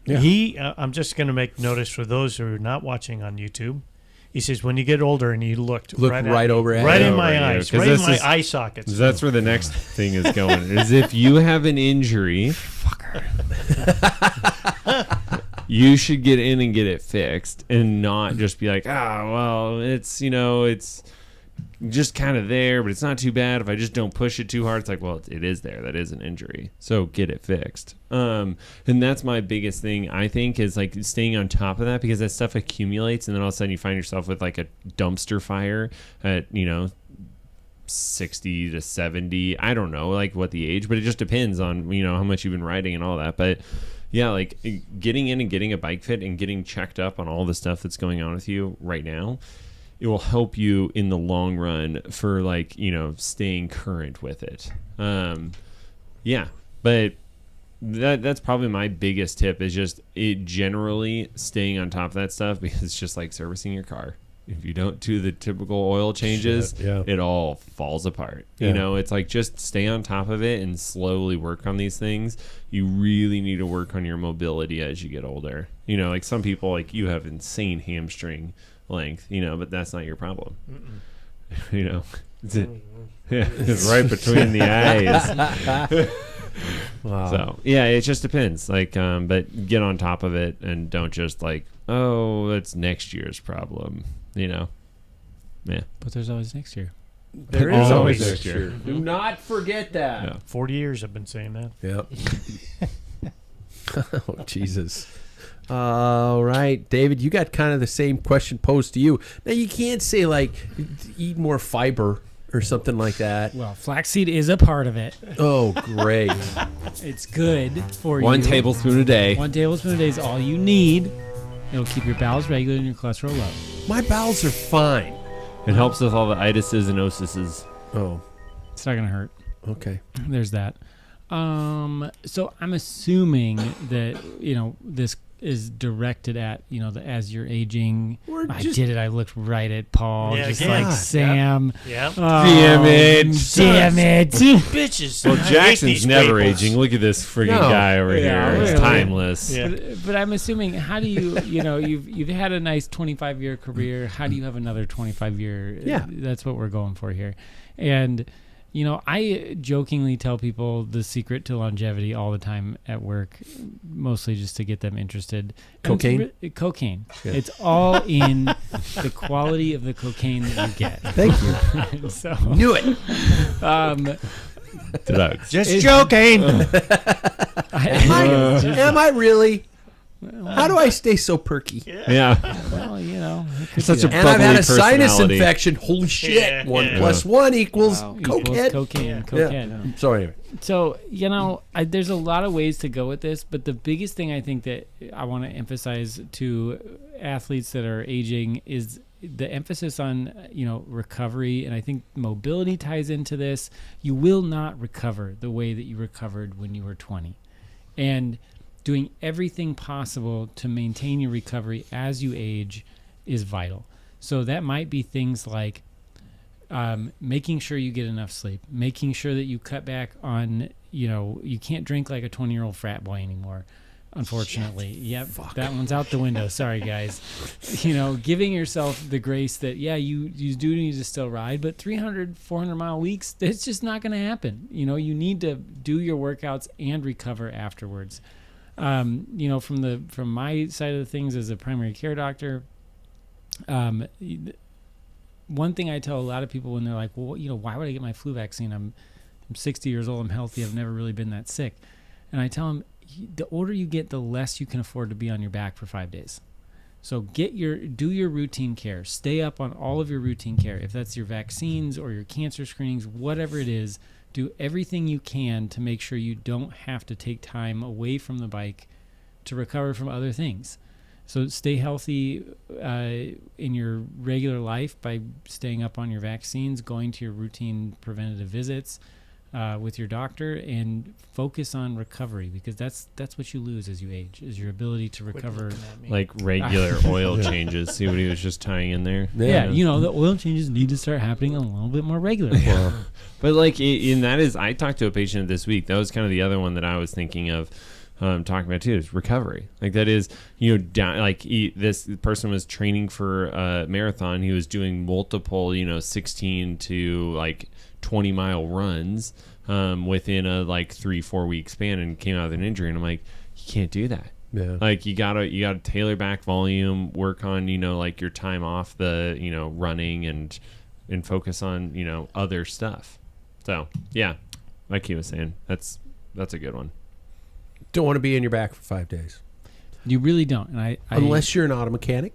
Yeah. I'm just going to make notice for those who are not watching on YouTube. He says, when you get older and you look right over at right me. in my eyes, right in my eye sockets. That's where the next thing is going. Is if you have an injury, you should get in and get it fixed, and not just be like, it's it's just kind of there, but it's not too bad if I just don't push it too hard. It's like, well, it is there. That is an injury. So get it fixed. And that's my biggest thing, I think, is like staying on top of that, because that stuff accumulates, and then all of a sudden you find yourself with like a dumpster fire at, 60 to 70. I don't know like what the age, but it just depends on, how much you've been riding and all that. But yeah, like getting in and getting a bike fit and getting checked up on all the stuff that's going on with you right now, it will help you in the long run for like, staying current with it. But that's probably my biggest tip, is just generally staying on top of that stuff, because it's just like servicing your car. if you don't do the typical oil changes, Yeah. it all falls apart. Yeah. You know, it's like just stay on top of it and slowly work on these things. You really need to work on your mobility as you get older. You know, like some people, like you have insane hamstring length, you know, but that's not your problem. You know, it's right between the eyes. Wow. So yeah, it just depends. Like, but get on top of it and don't just like, oh, that's next year's problem. You know, yeah. But there's always next year. There Always is always next next year. year. Do not forget that. Yeah. 40 years I've been saying that. Yep. Oh, Jesus. All right, David, you got kind of the same question posed to you. Now, you can't say, like, eat more fiber or something like that. Well, flaxseed is a part of it. Oh, great. It's good for you. 1 tablespoon a day. 1 tablespoon a day is all you need. It'll keep your bowels regular and your cholesterol low. My bowels are fine. It helps with all the itises and osises. Oh, It's not going to hurt. okay. There's that. So I'm assuming that, this is directed at, as you're aging. I did it. I looked right at Paul, Yeah, just again. like Sam. Yep. Oh, Damn it. Damn it. Bitches. Well, I hate Jackson's these never people. aging. Look at this friggin' No. guy over Yeah, here. It's really. timeless. Yeah. But I'm assuming, how do you, you've had a nice 25-year career. How do you have another 25-year? Yeah. That's what we're going for here. And, I jokingly tell people the secret to longevity all the time at work, mostly just to get them interested. And Cocaine? Cocaine. Yeah. It's all in the quality of the cocaine that you get. Thank you. So, Knew it. Drugs. Just joking. Am I really? How do I stay so perky? Yeah. well, it could Such be a that. And I've had a bubbly sinus personality. infection. Holy shit. Yeah, 1 yeah. plus 1 equals Wow. Equals cokehead. cocaine. Yeah. Sorry. Anyway. So, there's a lot of ways to go with this, but the biggest thing I think that I want to emphasize to athletes that are aging is the emphasis on, recovery. And I think mobility ties into this. You will not recover the way that you recovered when you were 20. And doing everything possible to maintain your recovery as you age is vital. So that might be things like making sure you get enough sleep, making sure that you cut back on, you can't drink like a 20-year-old frat boy anymore, unfortunately. Yep, that one's out the window. Sorry, guys. Giving yourself the grace that, you do need to still ride, but 300, 400-mile weeks, that's just not going to happen. You need to do your workouts and recover afterwards. From my side of the things as a primary care doctor, one thing I tell a lot of people when they're like, well, why would I get my flu vaccine? I'm 60 years old. I'm healthy. I've never really been that sick. And I tell them, the older you get, the less you can afford to be on your back for 5 days. So do your routine care. Stay up on all of your routine care. If that's your vaccines or your cancer screenings, whatever it is, do everything you can to make sure you don't have to take time away from the bike to recover from other things. So stay healthy in your regular life by staying up on your vaccines, going to your routine preventative visits with your doctor, and focus on recovery, because that's what you lose as you age, is your ability to recover. Like regular oil changes. See what he was just tying in there? Yeah, the oil changes need to start happening a little bit more regularly. Yeah. But I talked to a patient this week. That was kind of the other one that I was thinking of talking about too, is recovery. Like that is, this person was training for a marathon. He was doing multiple, 16 to 20-mile runs within a 3-4 week span, and came out with an injury. And I'm like, you can't do that. Yeah. You gotta tailor back volume, work on, your time off the, running and focus on, other stuff. So yeah, like he was saying, that's a good one. Don't want to be in your back for 5 days. You really don't. And Unless you're an auto mechanic.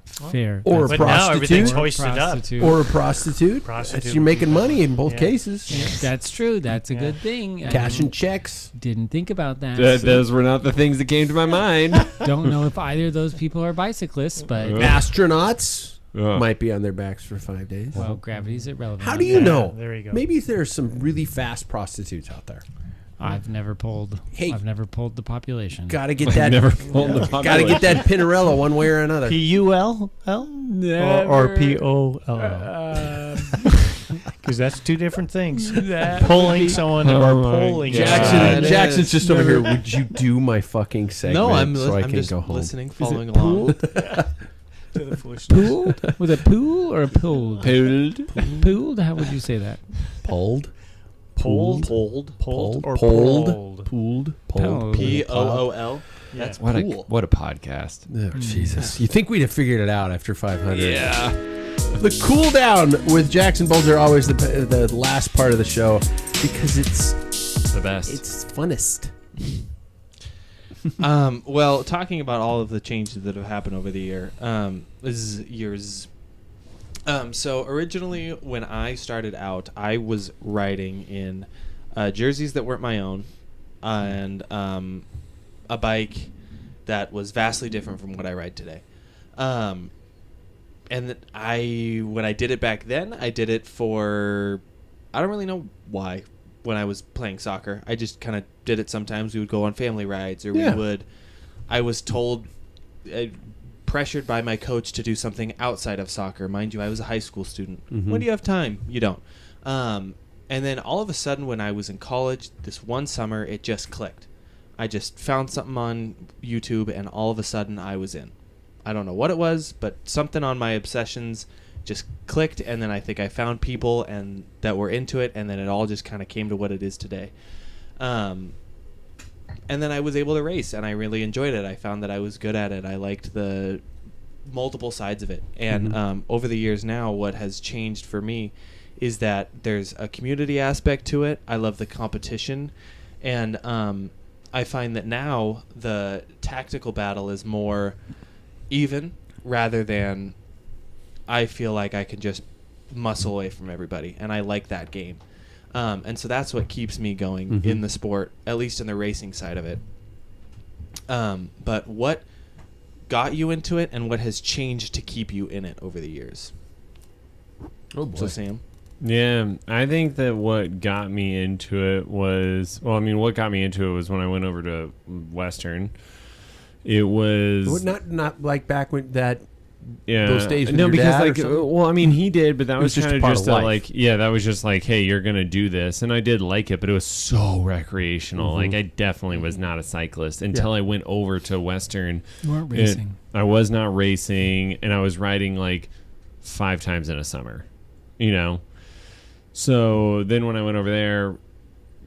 Fair. Or a But now everything's prostitute. hoisted up. Or a prostitute. Prostitute. You're making money in both Yeah. cases. That's true. That's a good thing. Cashing checks. Didn't think about that. Those were not the things that came to my mind. Don't know if either of those people are bicyclists, but Astronauts Ugh. might be on their backs for 5 days. well, gravity's irrelevant. How do you know? There you go. Maybe there's some really fast prostitutes out there. I've never pulled. Hey. I've never pulled the population. Gotta get that. Never pulled the population. Gotta get that Pinarello one way or another. P-U-L-L? Or P-O-L-L? Because that's two different things. Pulling someone or pulling Jackson, it Jackson's is. just over here. Would you do my fucking segment No, I'm so I I'm can just go home? listening, following along. to the foolishness. Pooled? Was it pool or pulled? Pulled. Pooled? How would you say that? Pulled, Pulled? Pulled. Pulled or pulled, pulled? pulled, Pulled. P-O-O-L. Yeah. That's What pool. what a podcast. Oh, Jesus. You think we'd have figured it out after 500? Yeah. The cool down with Jackson Bowles are always the last part of the show because it's The best. funnest. Well, talking about all of the changes that have happened over the years. So originally, when I started out, I was riding in jerseys that weren't my own, and a bike that was vastly different from what I ride today. And when I did it back then, I did it for, I don't really know why. When I was playing soccer, I just kind of did it. Sometimes we would go on family rides, or I was told, pressured by my coach to do something outside of soccer. Mind you, I was a high school student. Mhm. When do you have time? You don't. And then all of a sudden, when I was in college, this one summer, it just clicked. I just found something on YouTube, and all of a sudden, I was in. I don't know what it was, but something on my obsessions just clicked, and then I think I found people and that were into it, and then it all just kind of came to what it is today. And then I was able to race, and I really enjoyed it. I found that I was good at it. I liked the multiple sides of it. And over the years now, what has changed for me is that there's a community aspect to it. I love the competition, and I find that now the tactical battle is more even rather than I feel like I can just muscle away from everybody, and I like that game. And so that's what keeps me going in the sport, at least in the racing side of it. But what got you into it, and what has changed to keep you in it over the years? Oh boy. So Sam? Yeah, I think that what got me into it was, what got me into it was when I went over to Western. It was Not like back when that. yeah. Those days with no, your because dad or like, something? he did, but that It was was just kind a of part just of a, life. like, yeah, that was just like, hey, you're gonna do this, and I did like it, but it was so recreational. Like, I definitely was not a cyclist until I went over to Western. You weren't racing. I was not racing, and I was riding like 5 times in a summer, So then when I went over there,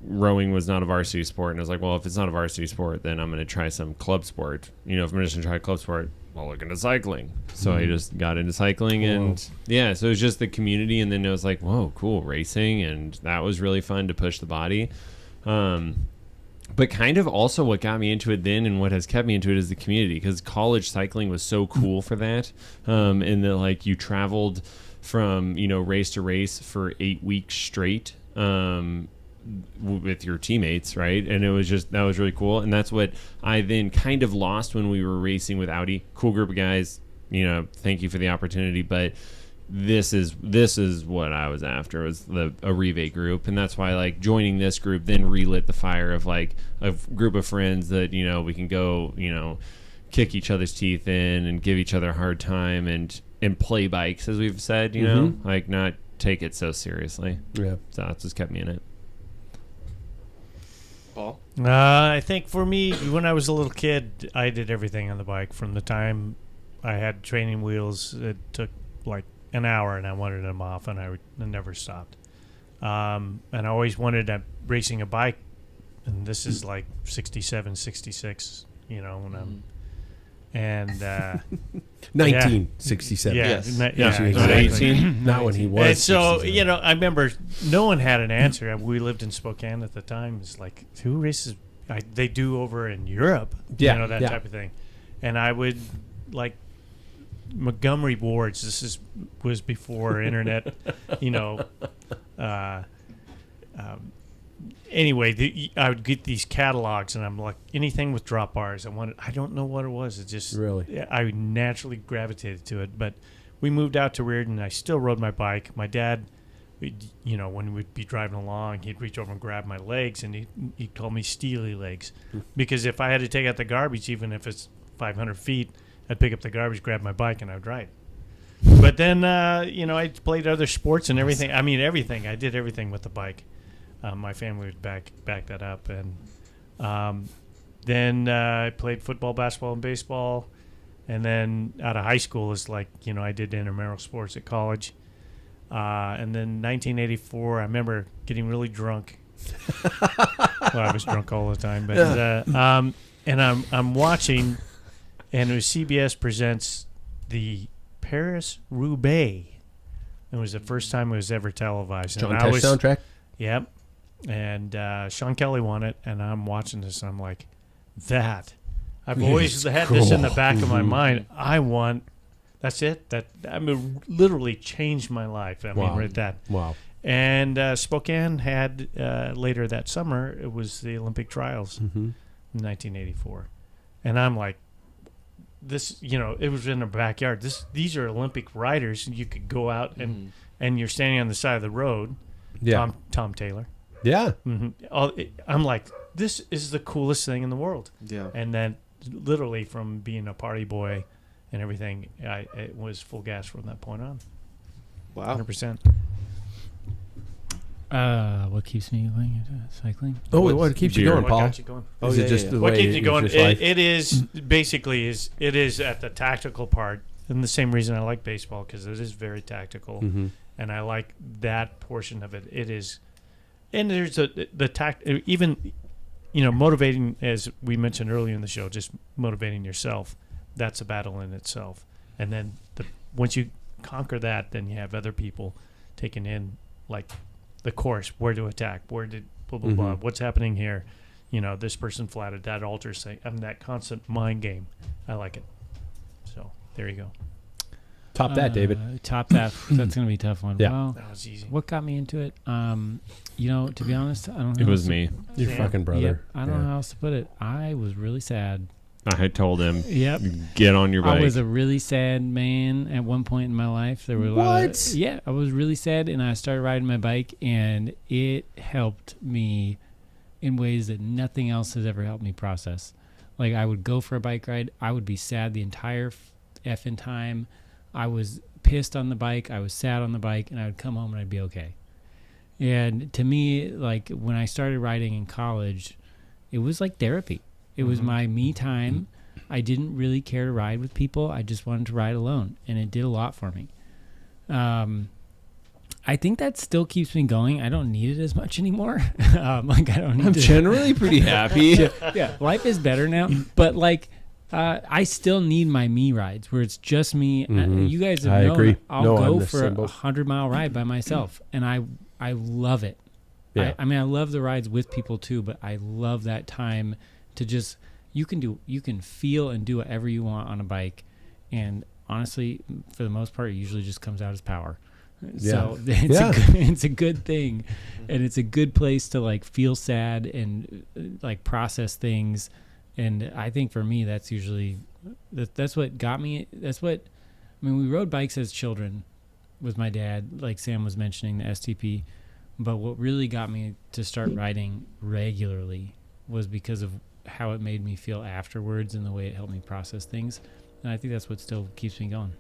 rowing was not a varsity sport, and I was like, well, if it's not a varsity sport, then I'm going to try some club sport. If I'm just going to try club sport, I'll look into cycling. So I just got into cycling, and yeah, so it was just the community, and then it was like, whoa, cool, racing, and that was really fun to push the body. But kind of also what got me into it then, and what has kept me into it, is the community, because college cycling was so cool for that, and that like you traveled from race to race for 8 weeks straight with your teammates, right? And that was really cool, and that's what I then kind of lost when we were racing with Audi. Cool group of guys, thank you for the opportunity, but this is what I was after, was the Arrivee group, and that's why like joining this group then relit the fire of like a group of friends that we can go kick each other's teeth in and give each other a hard time and play bikes, as we've said, like not take it so seriously. Yeah. So that's just kept me in it. Paul? I think for me, when I was a little kid, I did everything on the bike. From the time I had training wheels, it took like an hour, and I wanted them off, and I never stopped. And I always wanted racing a bike, and this is like 67, 66, when I'm... And 1967. yeah, Yes. Exactly. Not when he was. And so 67. I remember no one had an answer. We lived in Spokane at the time. It's like, who races? They do over in Europe, that type of thing. And I would like Montgomery Wards. This was before internet, Anyway, I would get these catalogs, and I'm like, anything with drop bars. I don't know what it was. It just Really? I naturally gravitated to it. But we moved out to Reardon, and I still rode my bike. My dad you know, when we'd be driving along, he'd reach over and grab my legs, and he'd call me Steely Legs, because if I had to take out the garbage, even if it's 500 feet, I'd pick up the garbage, grab my bike, and I'd ride. But then, you know, I played other sports and everything. I mean, everything. I did everything with the bike. My family would back that up. And then I played football, basketball, and baseball. And then out of high school is like, you know, I did intramural sports at college. And then 1984, I remember getting really drunk. Well, I was drunk all the time. But and I'm watching, and it was CBS presents the Paris-Roubaix. It was the first time it was ever televised. John Tesh soundtrack? Yep. And Sean Kelly won it, and I'm watching this, and I'm like, that. I've always had this in the back of my mind. I want, that's it. That, I mean, literally changed my life. I mean, right that. Wow. And Spokane had, later that summer, it was the Olympic trials in 1984. And I'm like, this, you know, it was in the backyard. These are Olympic riders, and you could go out and you're standing on the side of the road. Yeah. Tom Taylor. Yeah. I'm like, this is the coolest thing in the world. Yeah. And then, literally, from being a party boy and everything, it was full gas from that point on. Wow. 100%. What keeps me going into cycling? Oh, what keeps you going, What Paul? got you going? Oh, Is yeah, it just yeah. the What way keeps you it's going? just life? It is basically it is at the tactical part, and the same reason I like baseball, because it is very tactical, and I like that portion of it. It is, and there's the tact, even, you know, motivating, as we mentioned earlier in the show, just motivating yourself. That's a battle in itself, and then once you conquer that, then you have other people taking in, like, the course, where to attack, where did blah blah blah, what's happening here, you know, this person flatted, that alters thing. I mean, that constant mind game, I like it. So there you go. Top that, David. Top that. That's gonna be a tough one. Yeah. Well, That was easy. what got me into it? You know, to be honest, I don't know. It was me. Your fucking brother. Yep, I don't know how else to put it. I was really sad. I told him, Yep. get on your bike. I was a really sad man at one point in my life. There were a lot of, yeah, I was really sad, and I started riding my bike, and it helped me in ways that nothing else has ever helped me process. Like, I would go for a bike ride, I would be sad the entire effing time. I was pissed on the bike, I was sad on the bike, and I would come home and I'd be okay. And to me, like, when I started riding in college, it was like therapy. It was my me time. I didn't really care to ride with people. I just wanted to ride alone, and it did a lot for me. I think that still keeps me going. I don't need it as much anymore. Like, I don't need I'm to. generally pretty happy. Yeah, life is better now. But, like, I still need my me rides where it's just me. You guys have I known agree. I'll No, I'm go the for same a boat. 100-mile ride by myself, and I love it. Yeah. I mean, I love the rides with people too, but I love that time to just, you can feel and do whatever you want on a bike, and honestly, for the most part, it usually just comes out as power. So it's a good thing, and it's a good place to, like, feel sad and, like, process things. And I think for me, that's usually that's what got me. We rode bikes as children with my dad, like Sam was mentioning, the STP. But what really got me to start riding regularly was because of how it made me feel afterwards and the way it helped me process things. And I think that's what still keeps me going.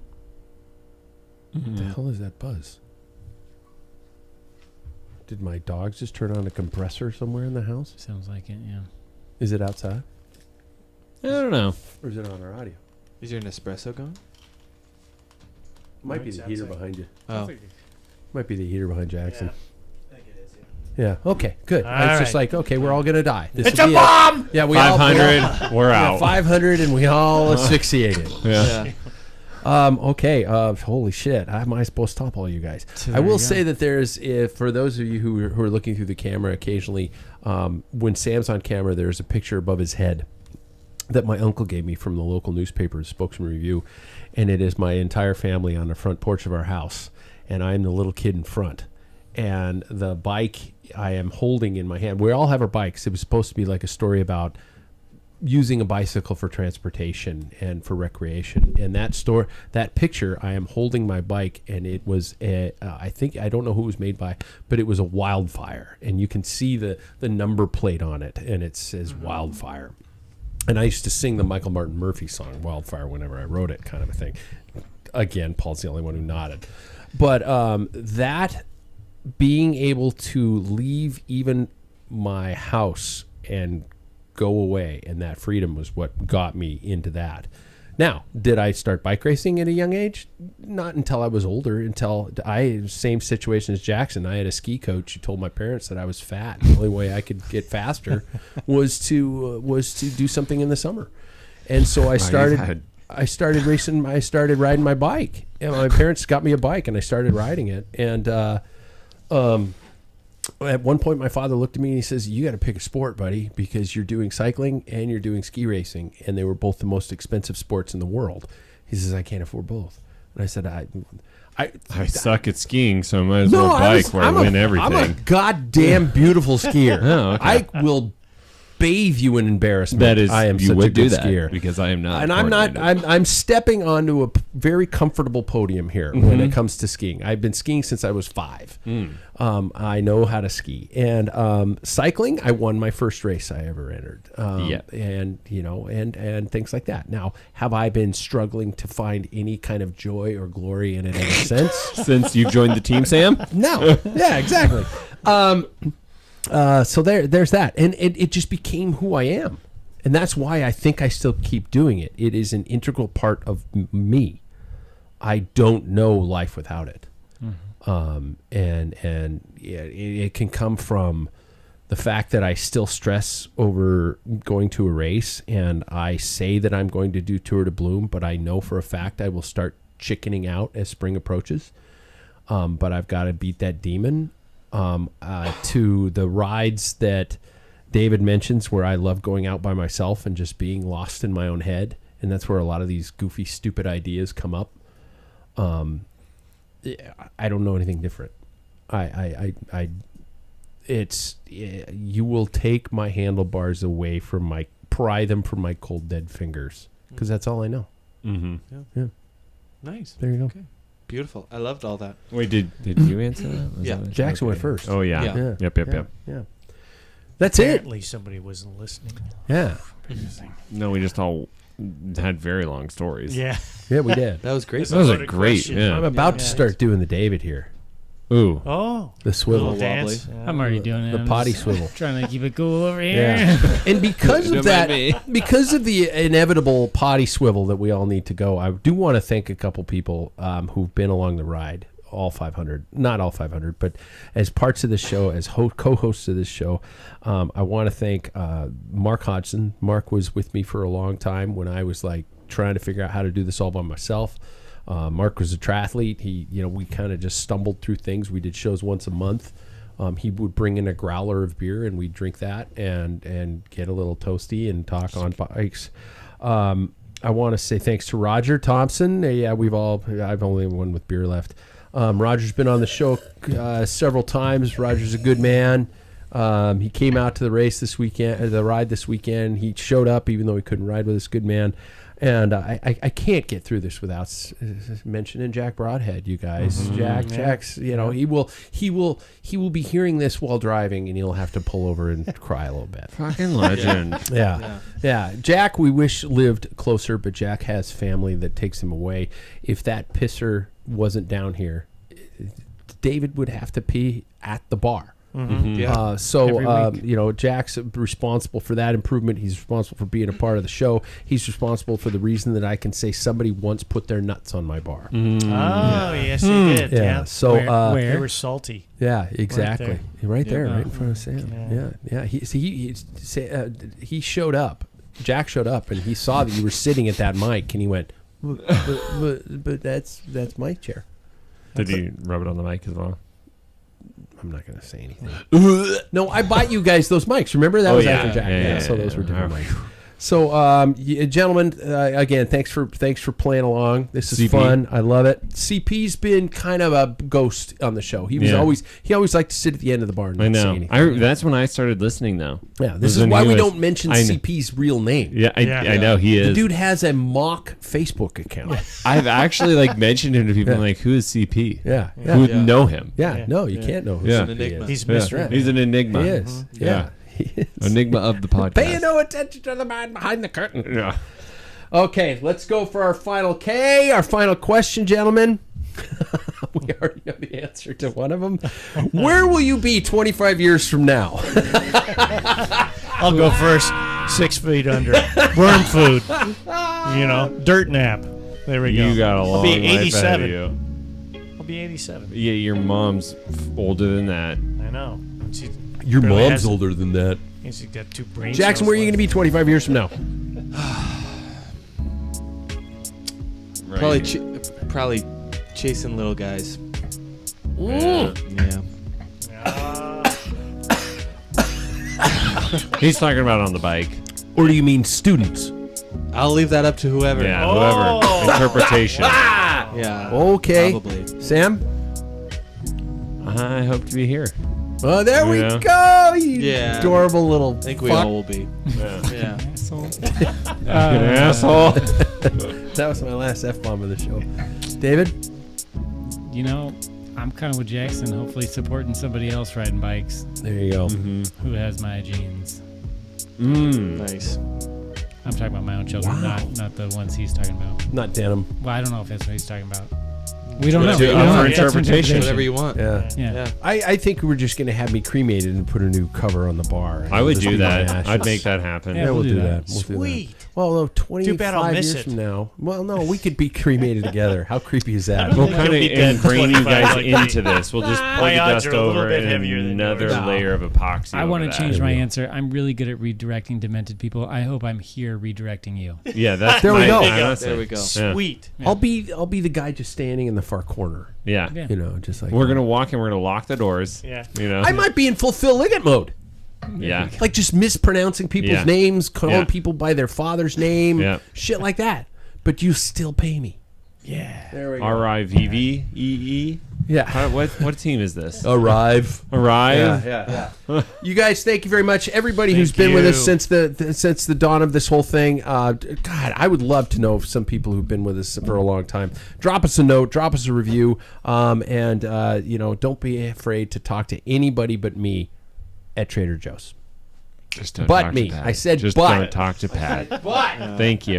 What the hell is that buzz? Did my dogs just turn on a compressor somewhere in the house? Sounds like it, yeah. Is it outside? I don't know. Or is it on our audio? Is your Nespresso going? Might be the heater behind you. Oh. Might be the heater behind Jackson. I think it is, Yeah. Okay. Good. All It's just right. like, okay, we're all gonna die. This It's will a be bomb! Yeah, we 500, we're all, out. 500, and we all asphyxiated. Yeah. Okay. Holy shit. How am I supposed to top all you guys? So I there will you say go. that there's, if for those of you who are looking through the camera occasionally, when Sam's on camera, there's a picture above his head that my uncle gave me from the local newspaper, Spokesman Review, and it is my entire family on the front porch of our house, and I'm the little kid in front, and the bike I am holding in my hand. We all have our bikes. It was supposed to be like a story about using a bicycle for transportation and for recreation. And that picture, I am holding my bike, and it was I don't know who it was made by, but it was a Wildfire, and you can see the number plate on it, and it says Wildfire. And I used to sing the Michael Martin Murphey song Wildfire whenever I wrote it, kind of a thing. Again, Paul's the only one who nodded. But that being able to leave even my house and go away, and that freedom was what got me into that. Now, did I start bike racing at a young age? Not until I was older. Same situation as Jackson. I had a ski coach who told my parents that I was fat. The only way I could get faster was to do something in the summer, and so I started. I started racing. I started riding my bike, and my parents got me a bike, and I started riding it. And at one point, my father looked at me and he says, "You got to pick a sport, buddy, because you're doing cycling and you're doing ski racing, and they were both the most expensive sports in the world." He says, "I can't afford both." And I said, "I suck at skiing, so I might as well bike where I win everything." I'm a goddamn beautiful skier. Oh, okay. I will bathe you in embarrassment. That is, I am you such would a good do that skier, because I am not. and I'm not. I'm stepping onto a very comfortable podium here when it comes to skiing. I've been skiing since I was 5. I know how to ski, and cycling. I won my first race I ever entered. And and things like that. Now, have I been struggling to find any kind of joy or glory in it ever since? Since you've joined the team, Sam? No. Yeah, exactly. So there's that, and it just became who I am, and that's why I think I still keep doing it. It is an integral part of me. I don't know life without it, it can come from the fact that I still stress over going to a race, and I say that I'm going to do Tour de Bloom, but I know for a fact I will start chickening out as spring approaches. But I've got to beat that demon. To the rides that David mentions, where I love going out by myself and just being lost in my own head, and that's where a lot of these goofy, stupid ideas come up. I don't know anything different. You will take my handlebars away from pry them from my cold, dead fingers, because that's all I know. Yeah. Nice. There you go. Okay. Beautiful. I loved all that. Wait, did you answer that? Yeah. Jackson went first. Oh, yeah. Yeah. Yep. Yeah. That's Apparently somebody wasn't listening. it. Yeah. No, we just all had very long stories. Yeah. Yeah, we did. That was great. That was a Loaded great, question. yeah. I'm about to start doing the David here. Ooh. Oh. The swivel. Little dance. wobbly. Yeah. I'm already doing it. The I'm potty just swivel. Trying to keep it cool over here. Yeah. And because Don't of that, mind me. because of the inevitable potty swivel that we all need to go, I do want to thank a couple people who've been along the ride, all 500, not all 500, but as parts of the show, as co-hosts of this show. I want to thank Mark Hodgson. Mark was with me for a long time when I was trying to figure out how to do this all by myself. Mark was a triathlete. We kind of just stumbled through things. We did shows once a month. He would bring in a growler of beer, and we'd drink that and get a little toasty and talk on bikes. I want to say thanks to Roger Thompson. I've only one with beer left. Roger's been on the show several times. Roger's a good man. He came out to the race this weekend, the ride this weekend. He showed up even though he couldn't ride with us. Good man. And I can't get through this without mentioning Jack Broadhead, you guys. Jack's, he will be hearing this while driving, and he'll have to pull over and cry a little bit. Fucking legend. Yeah. Jack, we wish lived closer, but Jack has family that takes him away. If that pisser wasn't down here, David would have to pee at the bar. Yeah. Jack's responsible for that improvement. He's responsible for being a part of the show. He's responsible for the reason that I can say somebody once put their nuts on my bar. Oh, yes, he did. Yeah. So They were salty. Yeah, exactly. Right there, right in front of Sam. Yeah. He showed up. Jack showed up, and he saw that you were sitting at that mic, and he went, but that's my chair. Did he rub it on the mic as well? I'm not going to say anything. No, I bought you guys those mics. Remember that was after Jack. So those were different mics. So, gentlemen, again, thanks for playing along. This is CP. fun. I love it. CP's been kind of a ghost on the show. He always liked to sit at the end of the bar and I not say know. anything. That's when I started listening, though. Yeah, this is when why he we was- don't mention I know. CP's real name. Yeah, I know he is. The dude has a mock Facebook account. I've actually mentioned him to people. I'm like, who is CP? Yeah, Who would know him? yeah. No, you can't know who Yeah. CP An enigma. is. He's Yeah. mystery. He's an enigma. He is. Yeah. He is. Enigma of the podcast. Pay no attention to the man behind the curtain. Yeah. Okay, let's go for our final our final question, gentlemen. We already know the answer to one of them. Where will you be 25 years from now? I'll go first. 6 feet under. Worm food. Dirt nap. There we go. You got a long I'll be life ahead 87. of you. I'll be 87. Yeah, your mom's older than that. I know. She Your barely mom's has- older than that. She's got 2 brain Jackson, cells where are you going to left. be 25 years from now? Right. Probably chasing little guys. Yeah. Yeah. He's talking about on the bike. Or do you mean students? I'll leave that up to whoever. Yeah, Oh. whoever. Interpretation. Yeah. Okay. Probably. Sam? I hope to be here. Oh, there we Yeah. go. You Yeah. adorable little I think we fuck. all will be. Yeah. Good asshole. That was my last F-bomb of the show. David? I'm kind of with Jackson, hopefully supporting somebody else riding bikes There you go. who has my genes. Nice. I'm talking about my own children, Wow. not the ones he's talking about. Not denim. Well, I don't know if that's what he's talking about. We don't know. Whatever- We don't know. for That's interpretation. Whatever you want. Yeah. Yeah. Yeah. I think we were just going to have me cremated and put a new cover on the bar. I would Just do be my that. ashes. I'd make that happen. Yeah. Yeah, we'll we'll do do that. that. We'll do that. Sweet. Well, no, 25 Too bad I'll miss years it. from now. Well, no, we could be cremated together. How creepy is that? We'll He'll kind of be dead ingrain you 25 guys like into this. We'll just pour My the odds dust are a little over bit and heavier than another yours. layer of epoxy. I want over to that. change my answer. I'm really good at redirecting demented people. I hope I'm here redirecting you. Yeah, that's There we my- go. honestly. There we go. Yeah. Sweet. I'll be the guy just standing in the far corner. Yeah. Yeah. You know, just like We're gonna walk and we're gonna lock the doors. Yeah. You know. I might be in full Phil Liggett mode, Yeah. like just mispronouncing people's Yeah. names, calling Yeah. people by their father's name, Yeah. shit like that. But you still pay me. Yeah. There we go. Arrivee. Yeah. What team is this? Arrive. Arrive. Yeah. You guys, thank you very much. Everybody who's been with us you. since the dawn of this whole thing. God, I would love to know some people who've been with us for a long time. Drop us a note, drop us a review, and don't be afraid to talk to anybody but me at Trader Joe's. Just don't But talk me. to Pat. I said just but. don't talk to Pat. But Thank you.